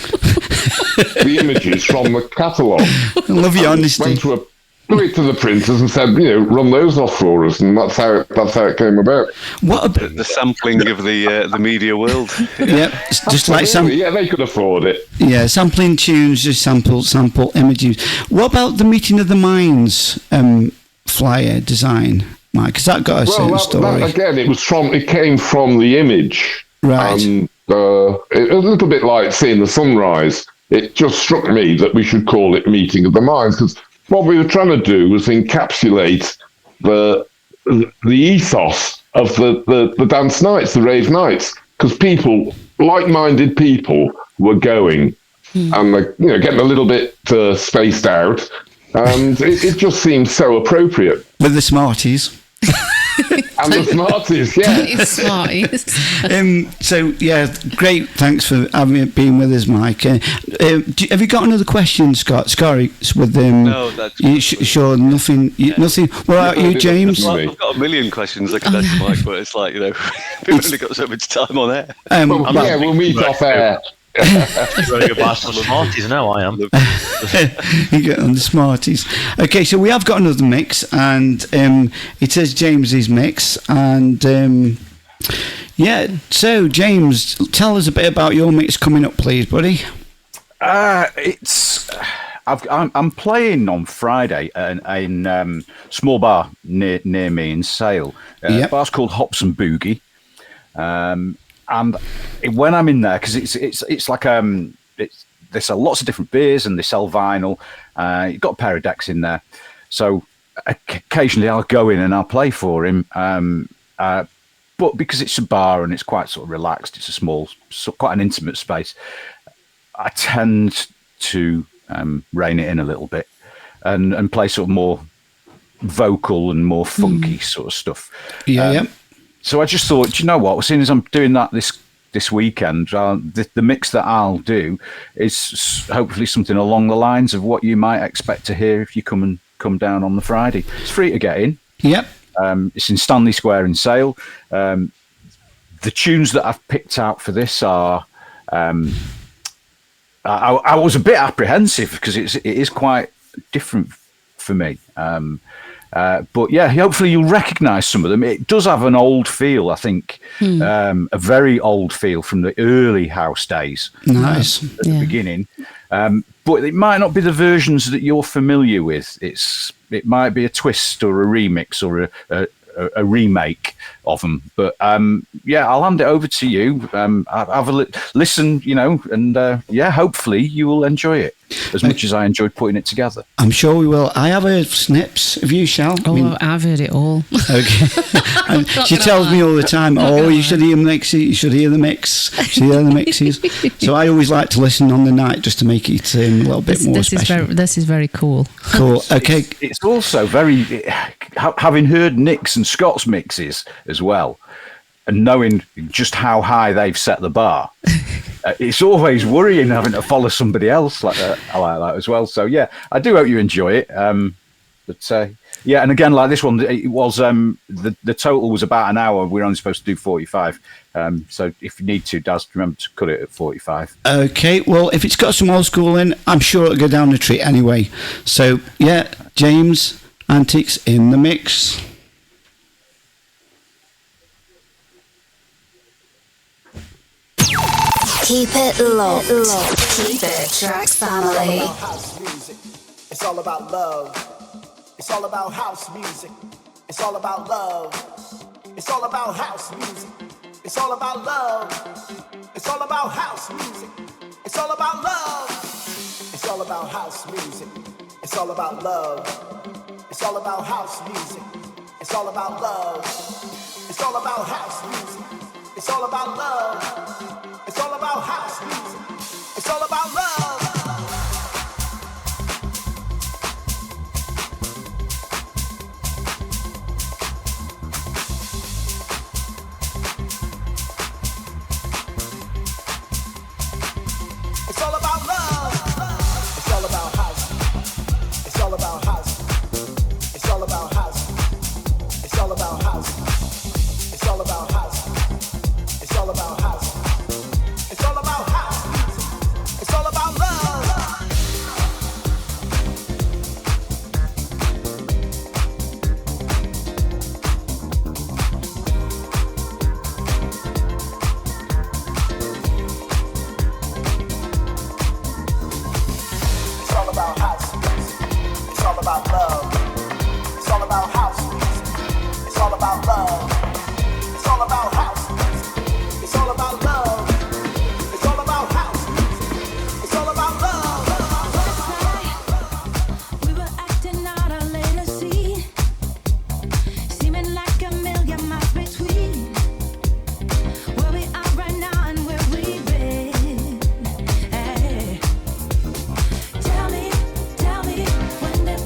images from the catalogue. I love your honesty. Went to the printers and said, run those off for us, and that's how it came about. What about the sampling of the media world? Yeah, just like they could afford it. Yeah, sampling tunes, just sample images. What about the Meeting of the Minds flyer design, Mike? Because that got a certain story. Again, it came from the image, right? And a little bit like seeing the sunrise. It just struck me that we should call it Meeting of the Minds, because what we were trying to do was encapsulate the ethos of the dance nights, the rave nights, because like-minded people were going, and getting a little bit spaced out, And it just seemed so appropriate. With the Smarties. And the Smarties, yeah. It's Smarties. So, yeah, great. Thanks for being with us, Mike. Have you got another question, Scott? Sorry, with No, that's... sure, nothing. Nothing. What about you, James? I've got a million questions I could ask Mike, but it's like, we've only got so much time on air. We'll meet off air. Ready to buy some Smarties now, I am. You get on the Smarties. Okay, so we have got another mix, and it says James's mix, and so James, tell us a bit about your mix coming up, please, buddy. I'm playing on Friday in small bar near me in Sale. The bar's called Hops and Boogie. And when I'm in there, because it's like there's lots of different beers and they sell vinyl. You've got a pair of decks in there, so occasionally I'll go in and I'll play for him. But because it's a bar and it's quite sort of relaxed, it's a small, quite an intimate space. I tend to rein it in a little bit and play sort of more vocal and more funky sort of stuff. So I just thought, do you know what? As soon as I'm doing that this weekend, the mix that I'll do is hopefully something along the lines of what you might expect to hear if you come down on the Friday. It's free to get in. Yep. It's in Stanley Square in Sale. The tunes that I've picked out for this are... I was a bit apprehensive because it is quite different for me. But yeah, hopefully you'll recognise some of them. It does have an old feel, I think, a very old feel from the early house days. Nice. At the beginning. But it might not be the versions that you're familiar with. It might be a twist or a remix or a remake of them. But I'll hand it over to you. Have a listen, and hopefully you will enjoy it as much as I enjoyed putting it together. I'm sure we will. I have heard snips of you, Shell. I've heard it all. Okay. And she tells me all the time, you should hear mixes, you should hear the mix, you should hear the mixes. So I always like to listen on the night just to make it a little bit more special. This is very cool. Cool. Okay. It's also very, having heard Nick's and Scott's mixes as well, and knowing just how high they've set the bar, it's always worrying having to follow somebody else like that as well. So yeah, I do hope you enjoy it. And again, like this one, it was the total was about an hour. We're only supposed to do 45. So if you need to, Daz, remember to cut it at 45. Okay, well, if it's got some old school in, I'm sure it'll go down the treat anyway. So yeah, James, Antix in the mix. Keep it locked. Keep it TRAX family. It's all about love. It's all about house music. It's all about love. It's all about house music. It's all about love. It's all about house music. It's all about love. It's all about house music. It's all about love. It's all about house music. It's all about love. It's all about house music. It's all about love. It's all about house music. It's all about love. It's all about love. It's all about house. It's all about house. It's all about house. It's all about house. It's all about house. It's all about house. It's all about house. It's all about love. It's all about house music. It's all about love. It's all about house music. It's all about love. It's all about house music. It's all about love. It's all about house music. It's all about love. We were acting out our later scene, seeming like a million miles between where we are right now and where we've been. Hey. Tell me when did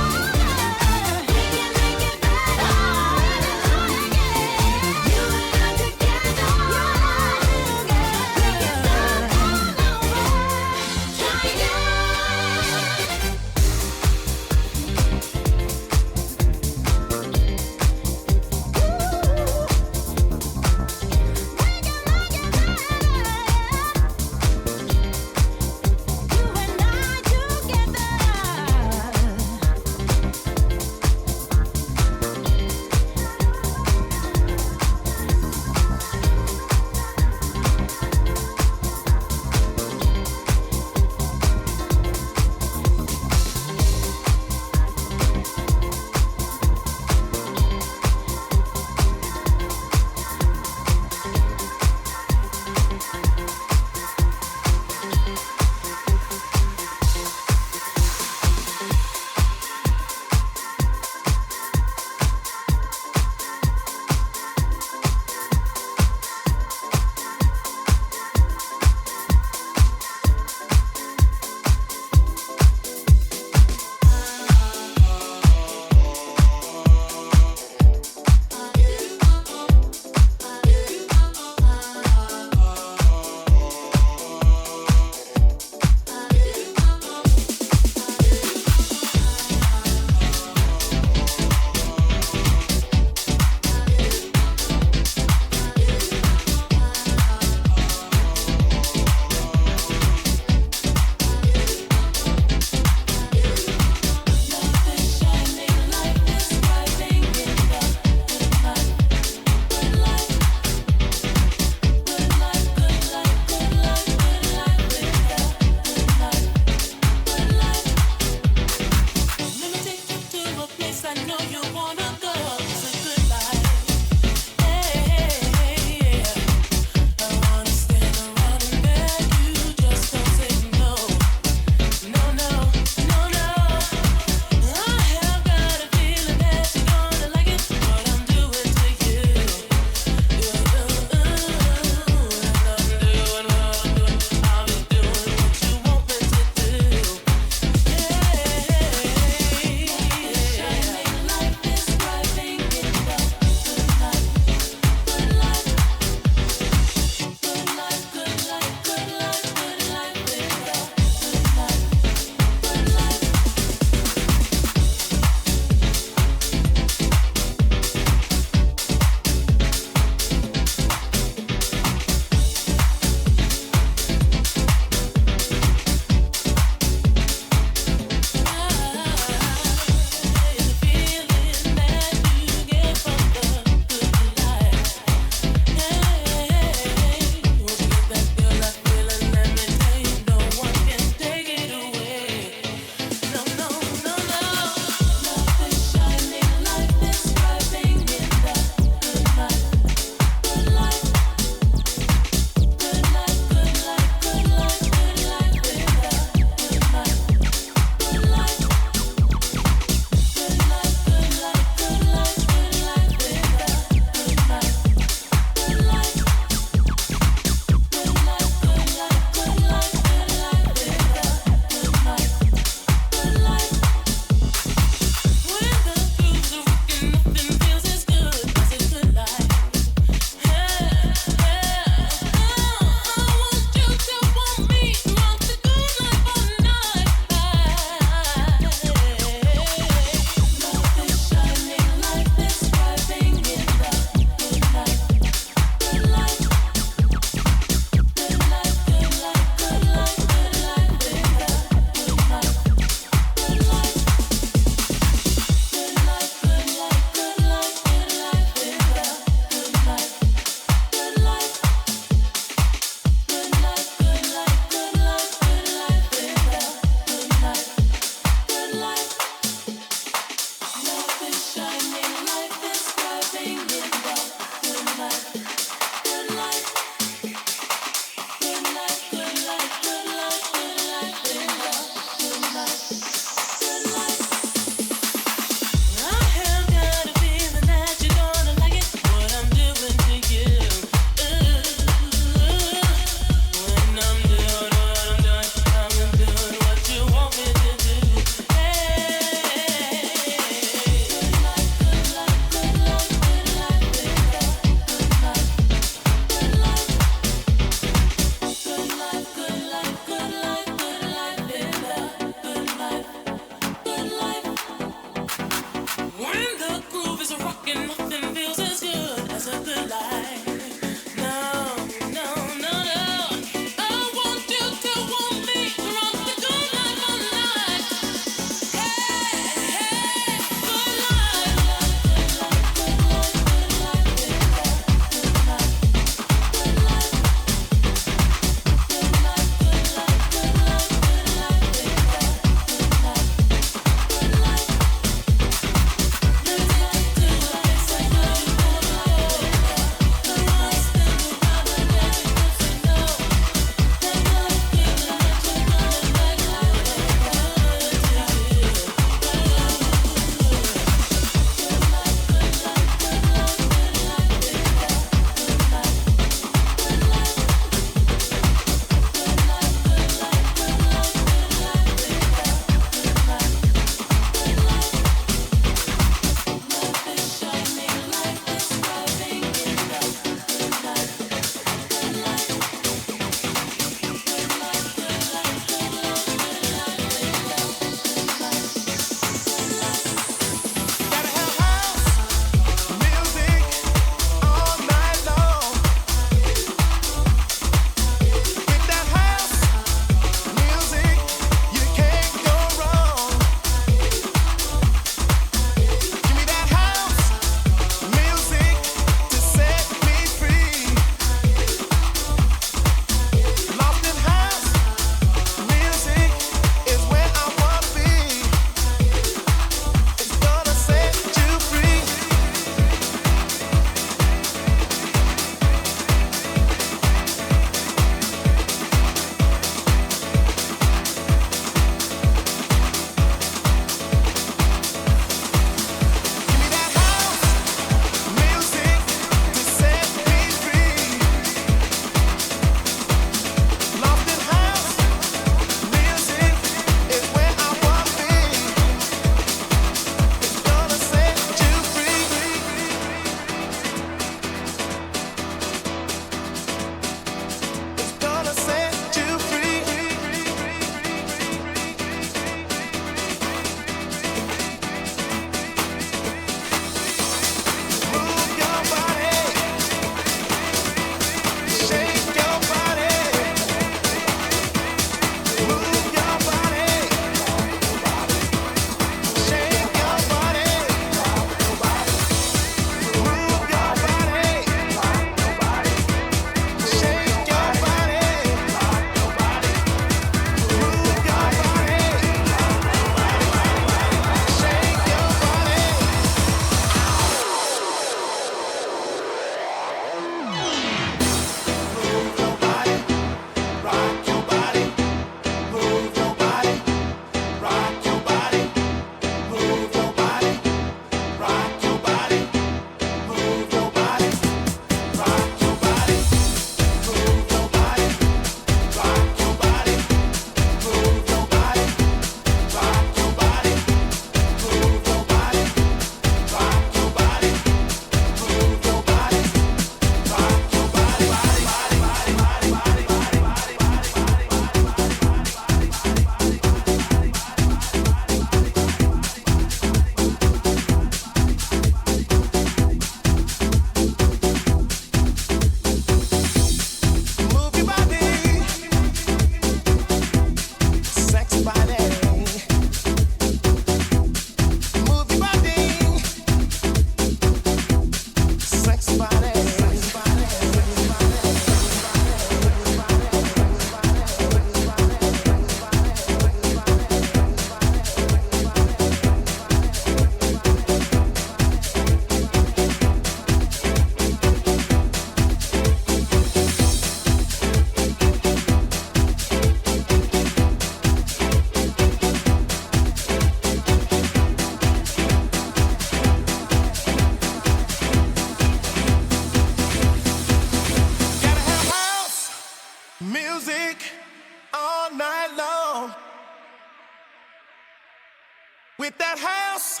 With that house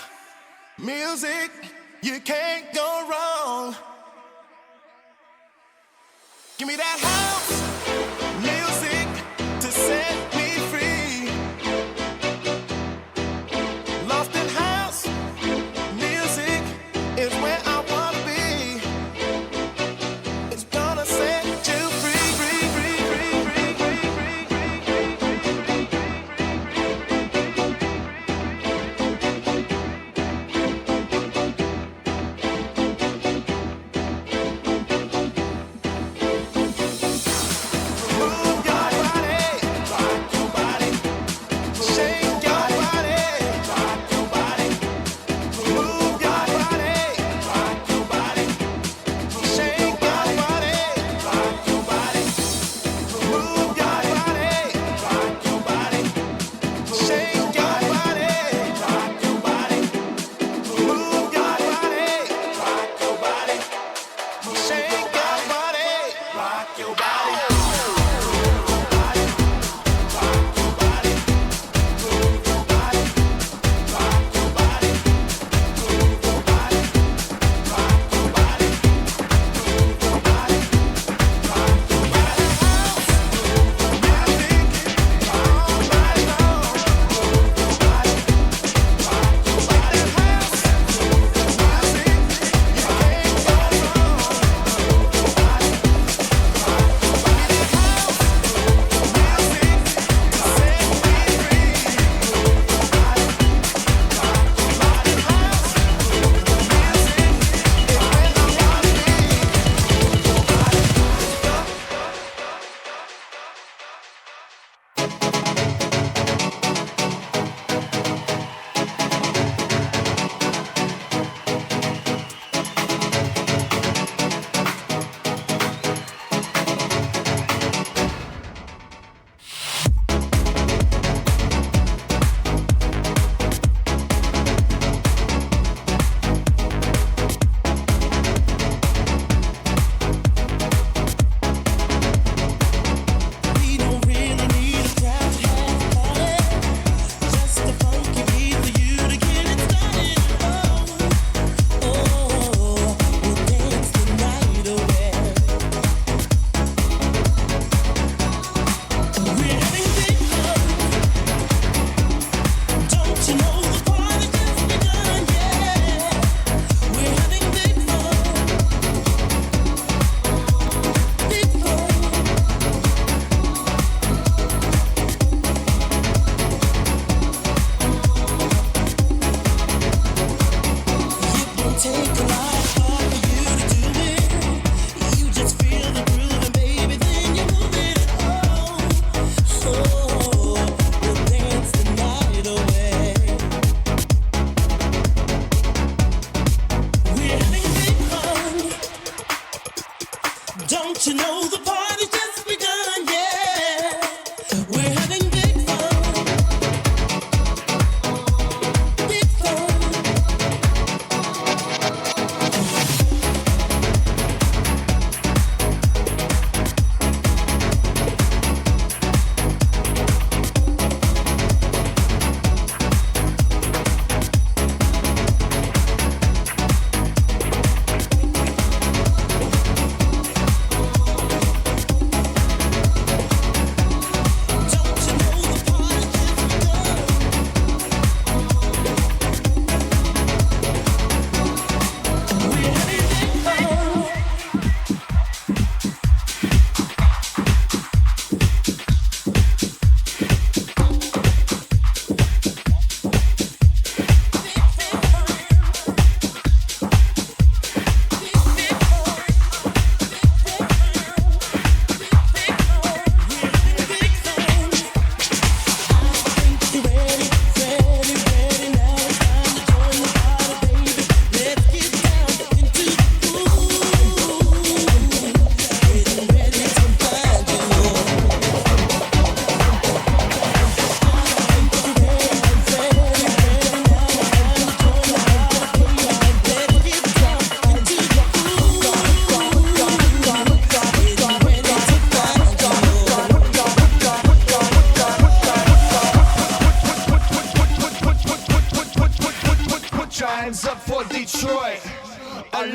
music, you can't go wrong. Give me that house music to set me free. Lost in house music is where I wanna be. It's gonna set you free, free, free, free, free, free,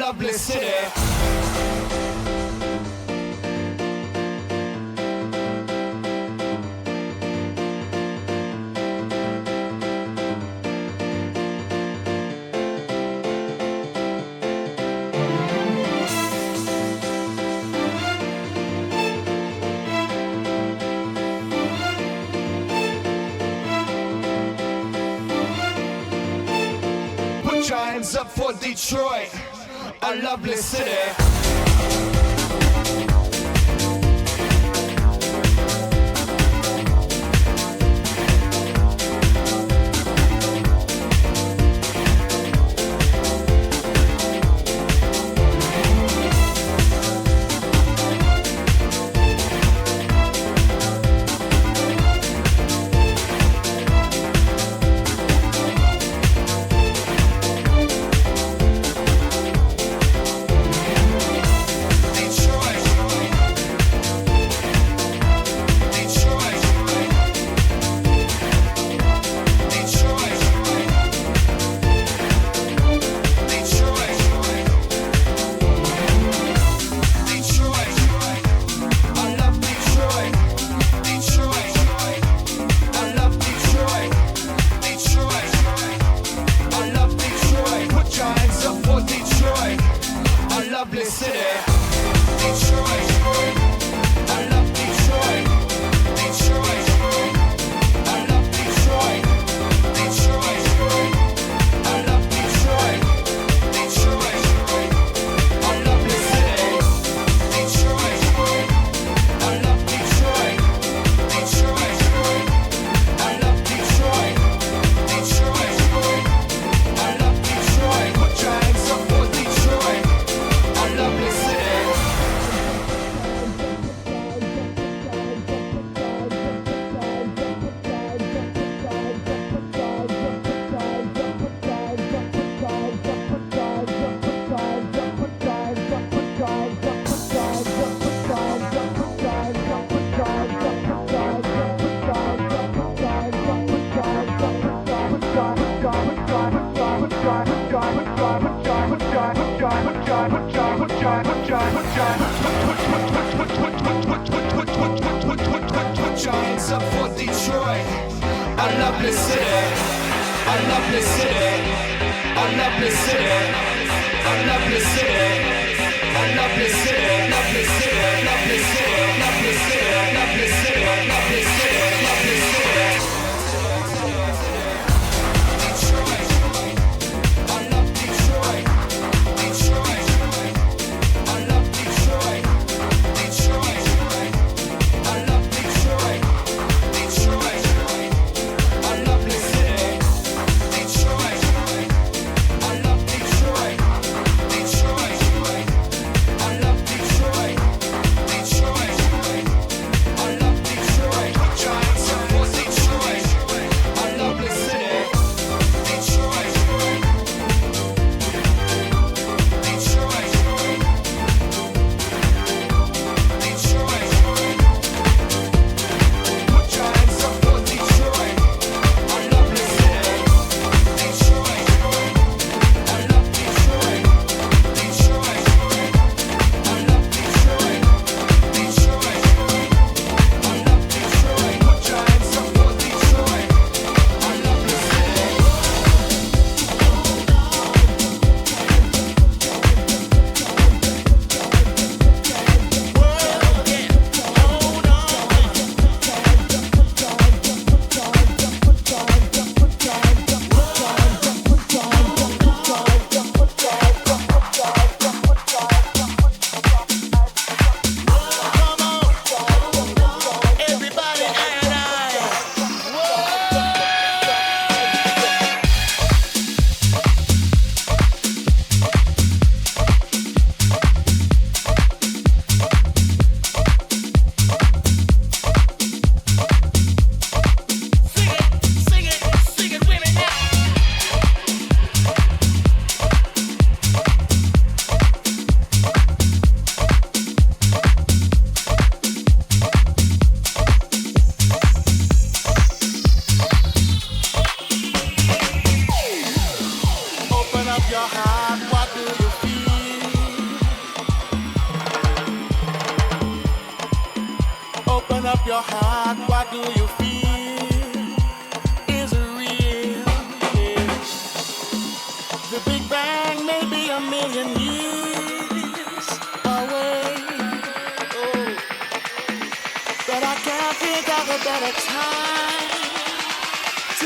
lovely city. Put your hands up for Detroit, a lovely city.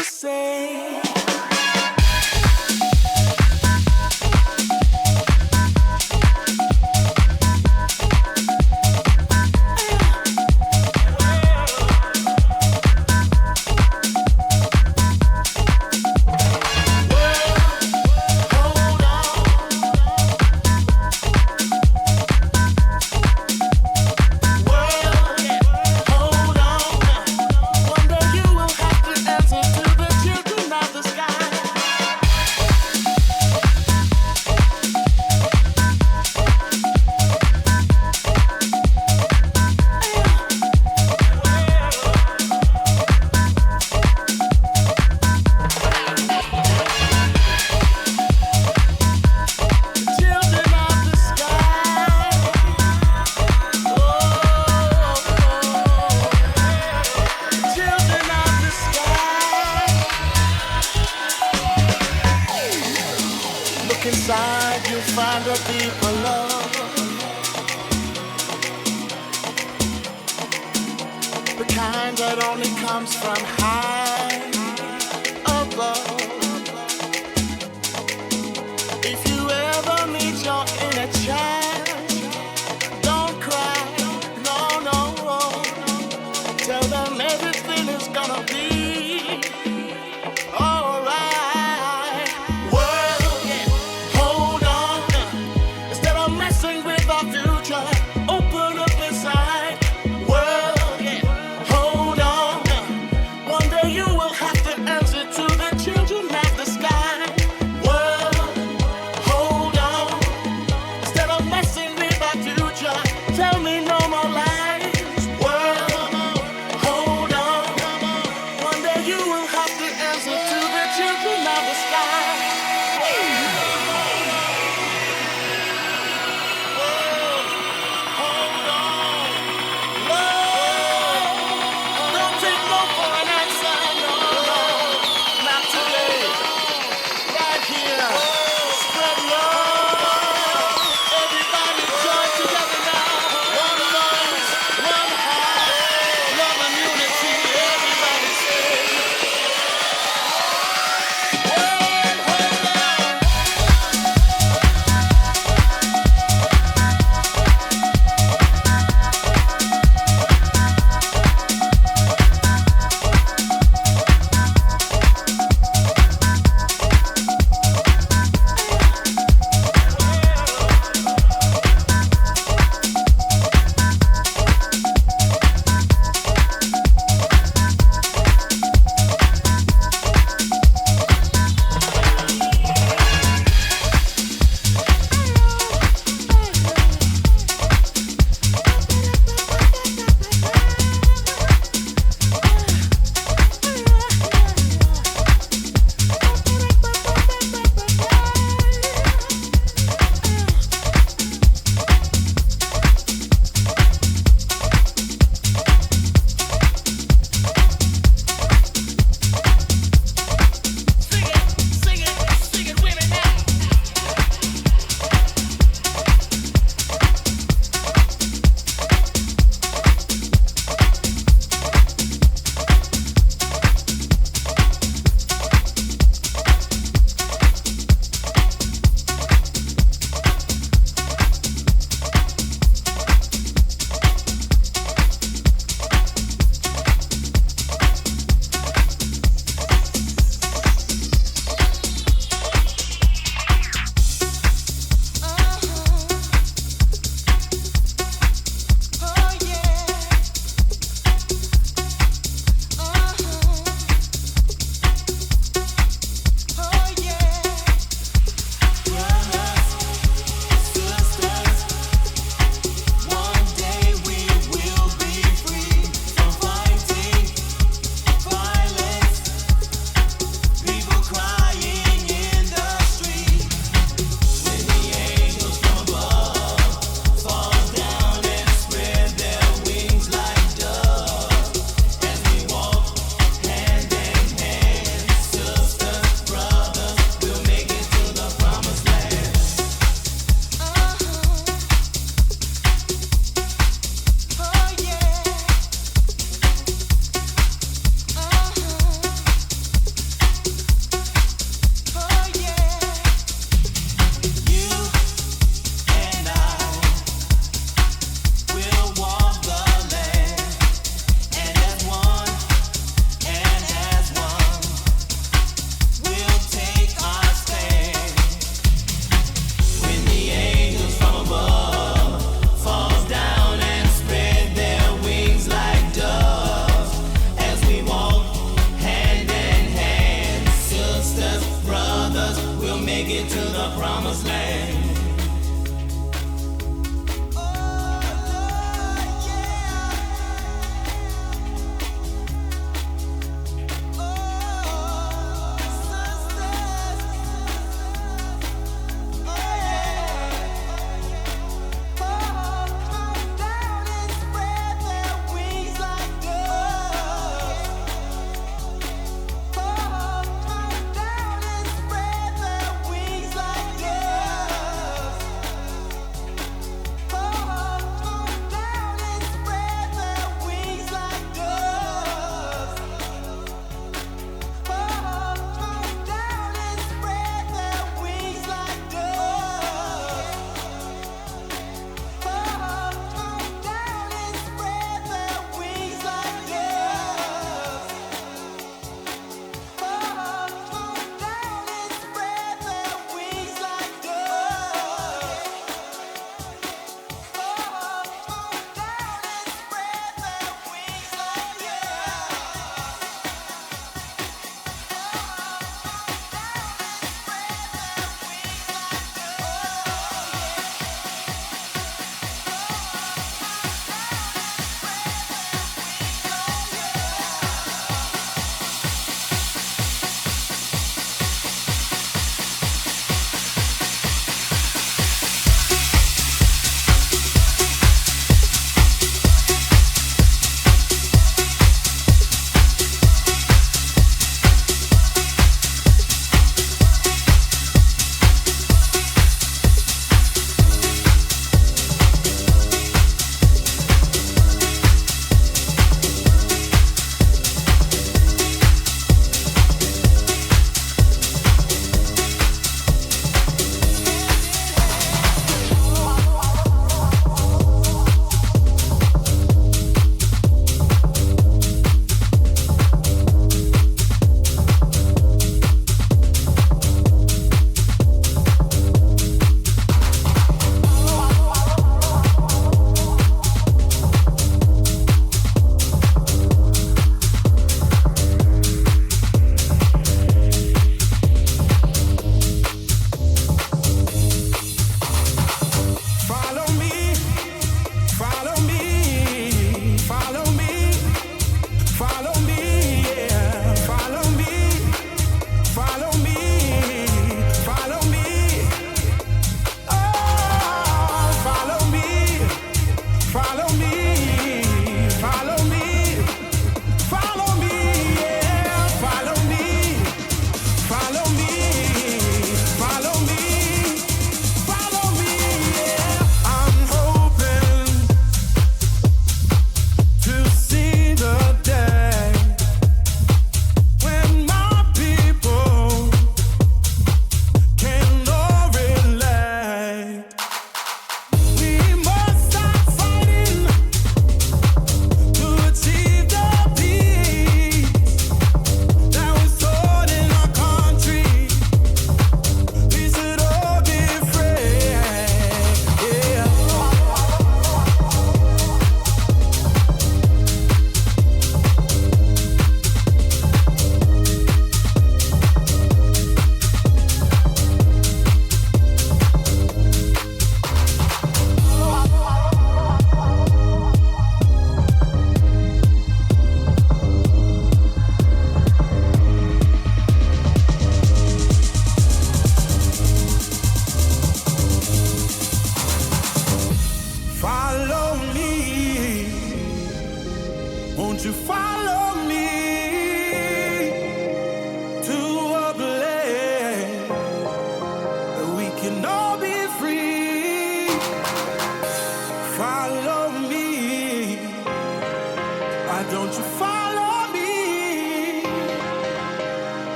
to say. promised land. Down and spread their wings like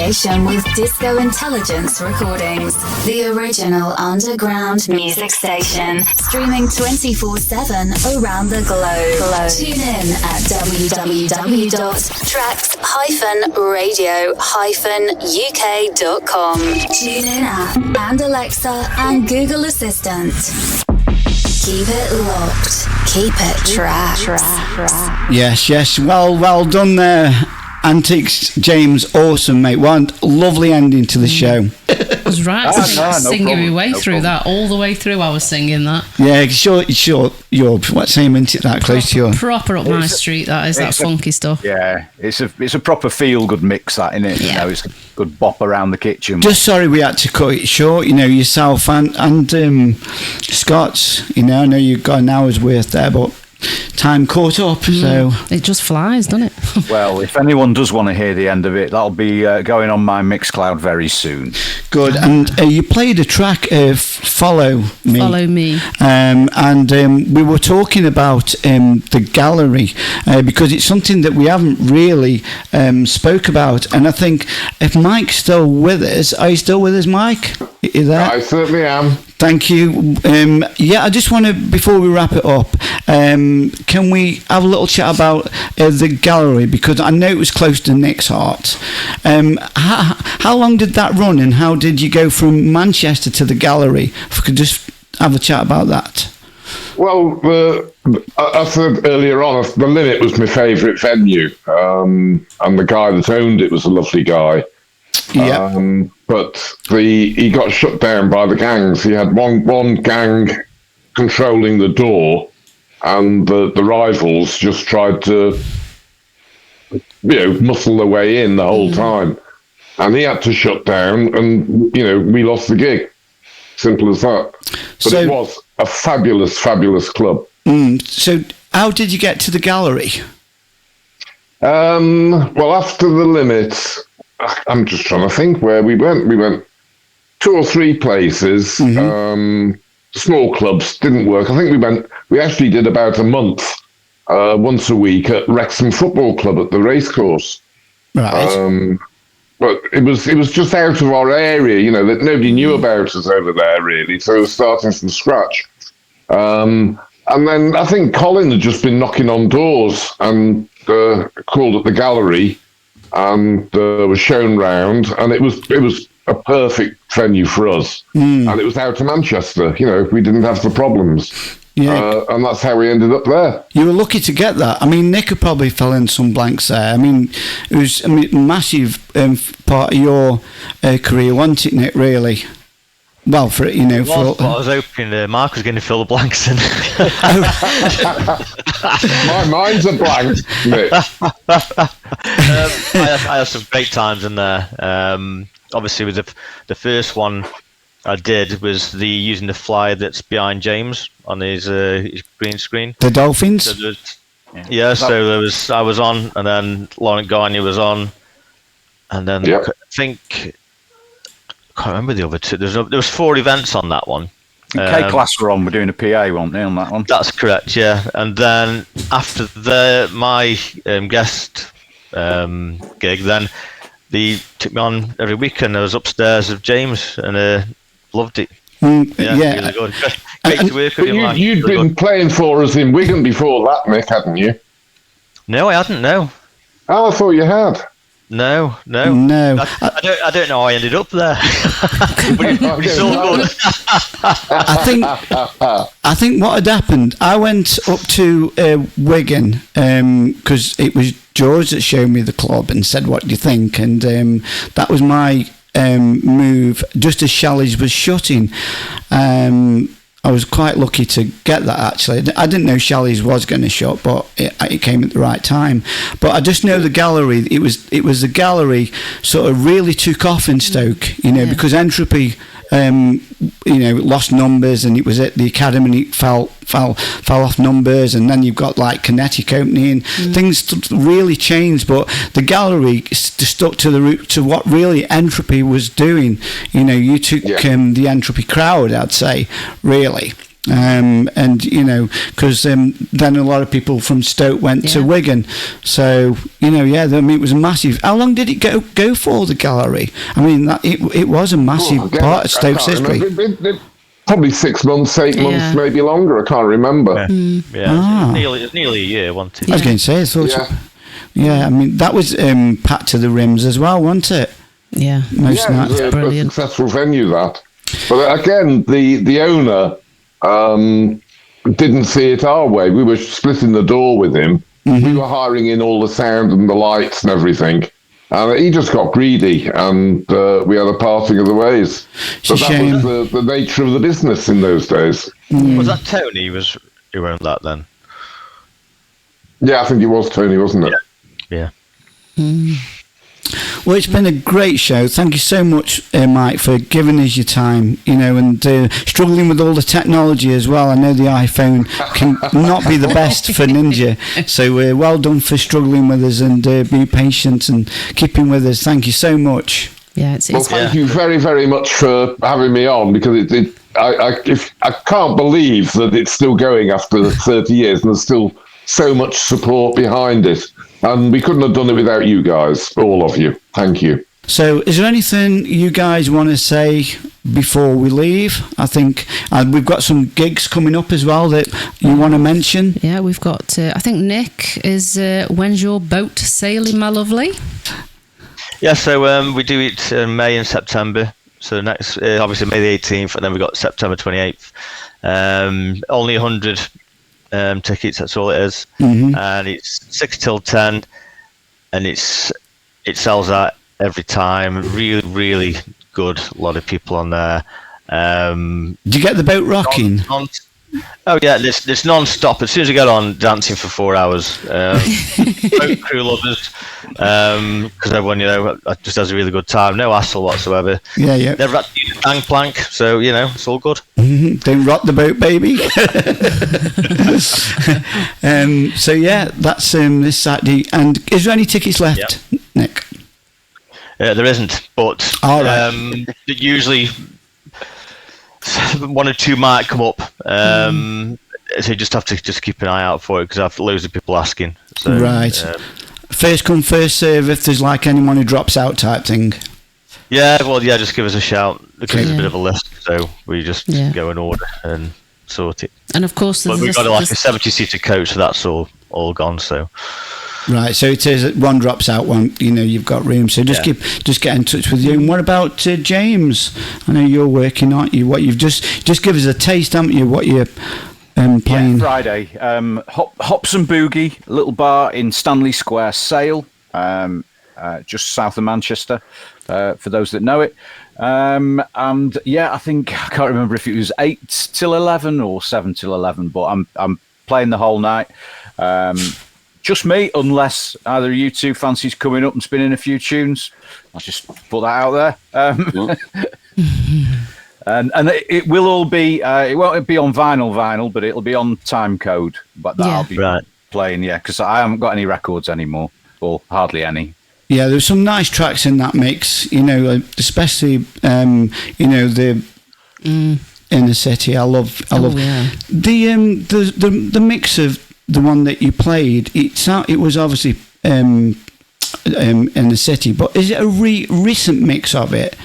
association with Disco Intelligence Recordings, the original underground music station, streaming 24/7 around the globe. Tune in at www.trax-radio-uk.com. Tune in app and Alexa and Google Assistant. Keep it locked. Keep it tracked. Yes. Well done there, Antix, James. Awesome, mate. One lovely ending to the show. I was right singing my way through that. All the way through I was singing that. Yeah, sure. You're what same, isn't it, that close to you? Proper up my street, that is, that funky stuff. Yeah, it's a proper feel-good mix, that, isn't it? Yeah. It's a good bop around the kitchen. Just sorry we had to cut it short, yourself and Scott's, I know you've got an hour's worth there, but time caught up, so... It just flies, doesn't it? Well, if anyone does want to hear the end of it, that'll be going on my Mixcloud very soon. Good, and you played a track, Follow Me. Follow Me. And we were talking about the gallery, because it's something that we haven't really spoke about, and I think if Mike's still with us, are you still with us, Mike? Are you there? I certainly am. Thank you. I just want to, before we wrap it up, can we have a little chat about the gallery? Because I know it was close to Nick's heart. How long did that run, and how did you go from Manchester to the gallery? If we could just have a chat about that. Well, I said earlier on, the Limit was my favourite venue, and the guy that owned it was a lovely guy. Yeah. But he got shut down by the gangs. He had one gang controlling the door, and the rivals just tried to, muscle their way in the whole time. And he had to shut down, and, we lost the gig. Simple as that. But it was a fabulous, fabulous club. So how did you get to the gallery? Well, after the Limit... I'm just trying to think where we went. We went 2 or 3 places. Small clubs didn't work. I think we actually did about a month, once a week at Wrexham Football Club at the racecourse. Right. But it was just out of our area, that nobody knew about us over there really. So it was starting from scratch. And then I think Colin had just been knocking on doors and called at the gallery. And was shown round, and it was a perfect venue for us. And it was out of Manchester. We didn't have the problems. Yeah. And that's how we ended up there. You were lucky to get that. I mean, Nick probably fell in some blanks there. I mean, it was a massive part of your career, wasn't it, Nick, really? Well, for I was hoping Mark was going to fill the blanks in. My mind's a blank, Nick. I had some great times in there. Obviously, with the first one I did was using the fly that's behind James on his green screen. The Dolphins. So I was on, and then Laurent Garnier was on, and then I think. I can't remember the other two. There was 4 events on that one. K-Class were on. We're doing a PA, weren't they, on that one? That's correct, yeah. And then after my guest gig, then they took me on every weekend. I was upstairs with James and loved it. Really good. Great to work with you. You'd been playing for us in Wigan before that, Nick, hadn't you? No, I hadn't. No. Oh, I thought you had. No. I don't know how I ended up there. It's all good. I think what had happened, I went up to Wigan because it was George that showed me the club and said, "What do you think?" And that was my move just as Shelley's was shutting. I was quite lucky to get that, actually. I didn't know Shelley's was going to shut, but it came at the right time. But I just know the gallery, it was the gallery sort of really took off in Stoke, because Entropy, lost numbers, and it was at the academy and it fell off numbers, and then you've got like Kinetic opening, things really changed, but the gallery stuck to the root to what really Entropy was doing. You took the Entropy crowd, I'd say, really, And because then a lot of people from Stoke went to Wigan, so it was a massive. How long did it go for, the gallery? I mean, it was a massive part of Stoke's history. Probably 6 months, 8 months, maybe longer. I can't remember. It's nearly a year, wasn't it? I was going to say, I mean, that was packed to the rims as well, wasn't it? Yeah, most nights. It was a successful venue, that. But again, the owner didn't see it our way. We were splitting the door with him. We were hiring in all the sound and the lights and everything. And he just got greedy, and we had a parting of the ways. But that was the nature of the business in those days. Was that Tony who owned that then? Yeah, I think it was Tony, wasn't it? Yeah. Well, it's been a great show. Thank you so much, Mike, for giving us your time, and struggling with all the technology as well. I know the iPhone can not be the best for Ninja, so well done for struggling with us and being patient and keeping with us. Thank you so much. Yeah, thank you very, very much for having me on, because I can't believe that it's still going after 30 years and there's still so much support behind it. And we couldn't have done it without you guys, all of you. Thank you. So is there anything you guys want to say before we leave? I think we've got some gigs coming up as well that you want to mention. Yeah, we've got, I think Nick is, when's your boat sailing, my lovely? Yeah, so we do it in May and September. So next, obviously May the 18th, and then we've got September 28th. Only 100 tickets, that's all it is. And it's 6 till 10, and it sells out every time. Really, really good. A lot of people on there. Do you get the boat rocking? Oh yeah, it's non-stop. As soon as you get on, dancing for 4 hours. Boat crew lovers, because everyone just has a really good time. No hassle whatsoever. Yeah. Never had to use a gangplank, so it's all good. Don't rock the boat, baby. So yeah, that's this Saturday. And is there any tickets left, Nick? There isn't, but all right. Usually 1 or 2 might come up, so you just have to keep an eye out for it, because I have loads of people asking. So, right. First come, first serve. If there's anyone who drops out type thing. Yeah, well, just give us a shout, because it's a bit of a list, so we just go in order and sort it. And of course, we've got a 70-seater coach, so that's all gone. So. Right, so it is one drops out, one you've got room. So just get in touch with you. And what about James? I know you're working, aren't you? What you've just give us a taste, haven't you? What you're playing? Yeah, Friday, Hops and Boogie, little bar in Stanley Square, Sale, just south of Manchester. For those that know it, and I think I can't remember if it was 8 till 11 or 7 till 11, but I'm playing the whole night. Just me, unless either of you two fancies coming up and spinning a few tunes. I'll just put that out there. And it will all be, it won't be on vinyl, but it'll be on time code. But I'll be playing, because I haven't got any records anymore, or hardly any. Yeah, there's some nice tracks in that mix, especially, the Inner City. I love the mix of the one that you played. It was obviously in the city, but is it a recent mix of it?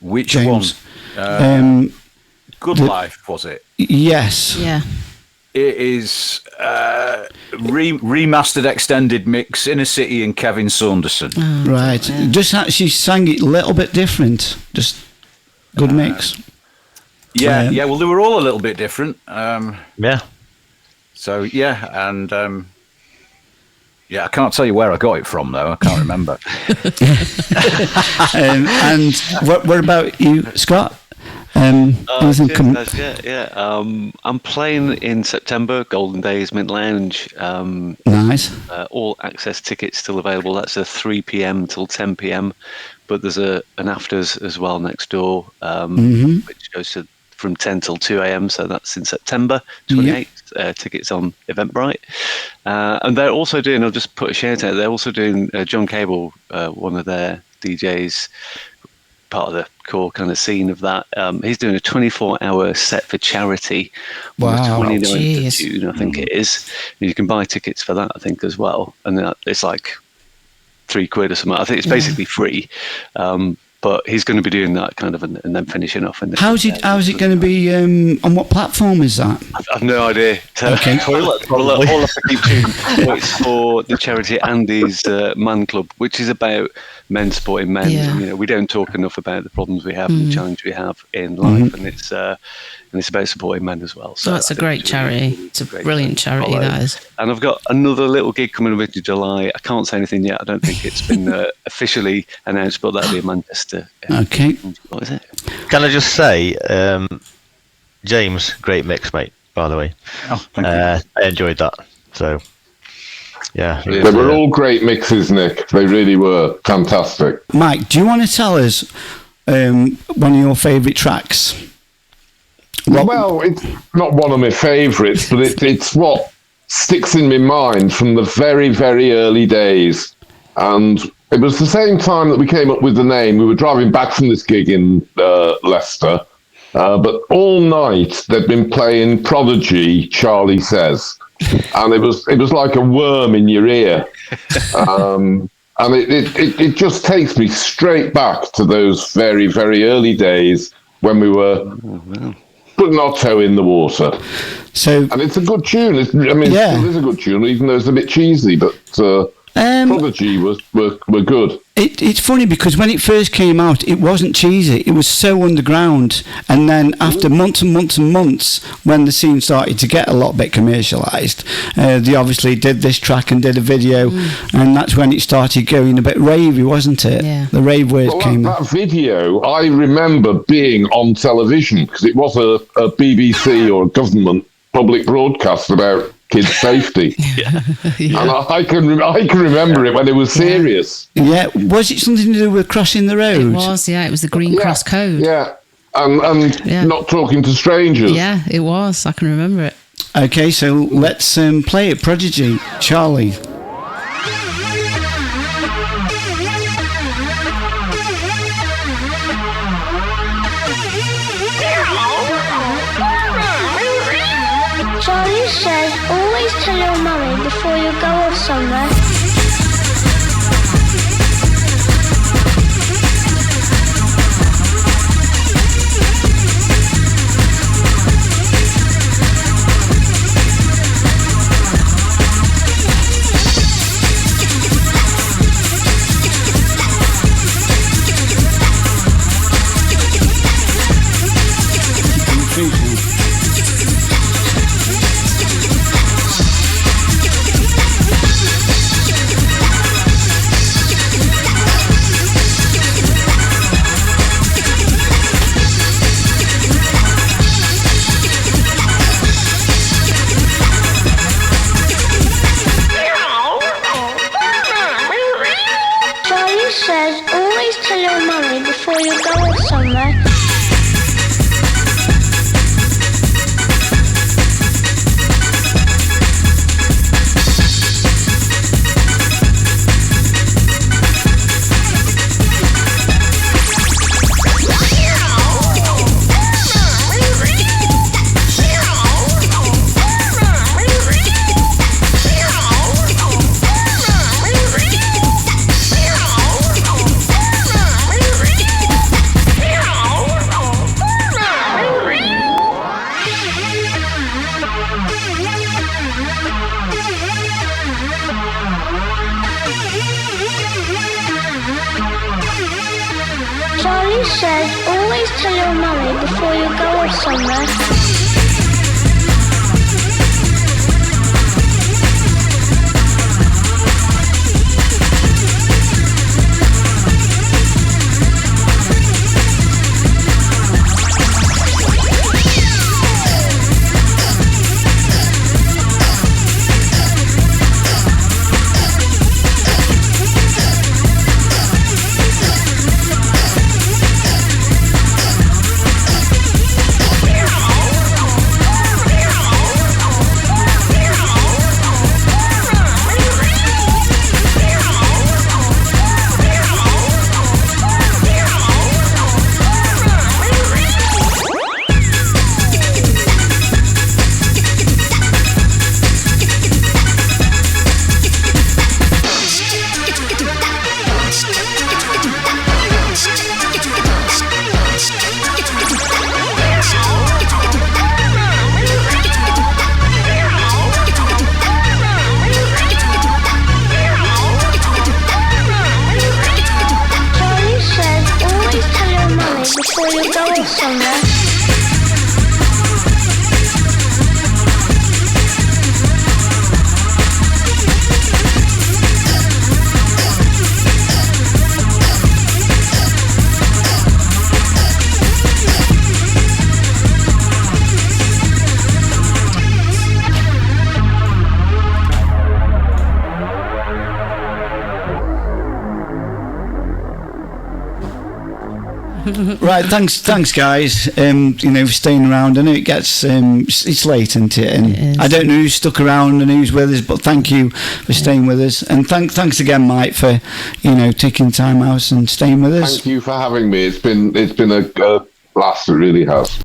Which James? One? Good Life, was it? Yes. Yeah. It is remastered extended mix, Inner City and Kevin Saunderson. Right. Yeah. Just actually sang it a little bit different. Just good mix. Yeah. Well, they were all a little bit different. Yeah. So and I can't tell you where I got it from though. I can't remember. And what about you, Scott? Anything coming? I'm playing in September. Golden Days Mint Lounge. Nice. All access tickets still available. That's a 3 p.m. till 10 p.m. But there's an afters as well next door, which goes from 10 till 2 a.m. So that's in September 28th. Tickets on Eventbrite, and they're also doing. I'll just put a shout out. They're also doing John Cable, one of their DJs, part of the core kind of scene of that. He's doing a 24-hour set for charity on the 29th of June, I think it is. And you can buy tickets for that, I think, as well. And it's like £3 or something. I think it's basically free. But he's going to be doing that kind of and then finishing off. How's it going to be? On what platform is that? I've no idea. Okay. I'll have to keep tuned. It's for the charity Andy's Man Club, which is about men supporting men. Yeah. And, we don't talk enough about the problems we have and the challenge we have in life, and it's about supporting men as well. So that's a great charity. It's a brilliant charity, that is. And I've got another little gig coming up in July. I can't say anything yet. I don't think it's been officially announced, but that'll be in Manchester. Okay. What is it? Can I just say, James, great mix, mate, by the way. Oh, thank you. I enjoyed that. So, yeah. They were all great mixes, Nick. They really were fantastic. Mike, do you want to tell us one of your favourite tracks? Well, it's not one of my favourites, but it's what sticks in my mind from the very, very early days. And it was the same time that we came up with the name. We were driving back from this gig in Leicester, but all night they'd been playing Prodigy, Charlie Says. And it was like a worm in your ear. And it just takes me straight back to those very, very early days when we were putting our toe in the water. And it's a good tune. It is a good tune, even though it's a bit cheesy, but Prodigy were good. It's funny because when it first came out, it wasn't cheesy. It was so underground. And then after months and months and months, when the scene started to get a lot bit commercialised, they obviously did this track and did a video, and that's when it started going a bit ravey, wasn't it? Yeah. The rave word came. That video, I remember being on television because it was a BBC or a government public broadcast about kids' safety. And I can remember it when it was serious. Yeah, was it something to do with crossing the road? It was, it was the Green Cross Code. Yeah, and not talking to strangers. Yeah, it was, I can remember it. Okay, so let's play it. Prodigy, Charlie. Charlie says, always tell your mummy before you go off somewhere. Before you go off somewhere. Charlie says, always tell your mummy before you go off somewhere. before you go off somewhere. Right, thanks, guys. For staying around. I know it gets it's late, isn't it? And I don't know who's stuck around and who's with us, but thank you for staying with us, and thanks again, Mike, for taking time out and staying with us. Thank you for having me. It's been a blast. It really has.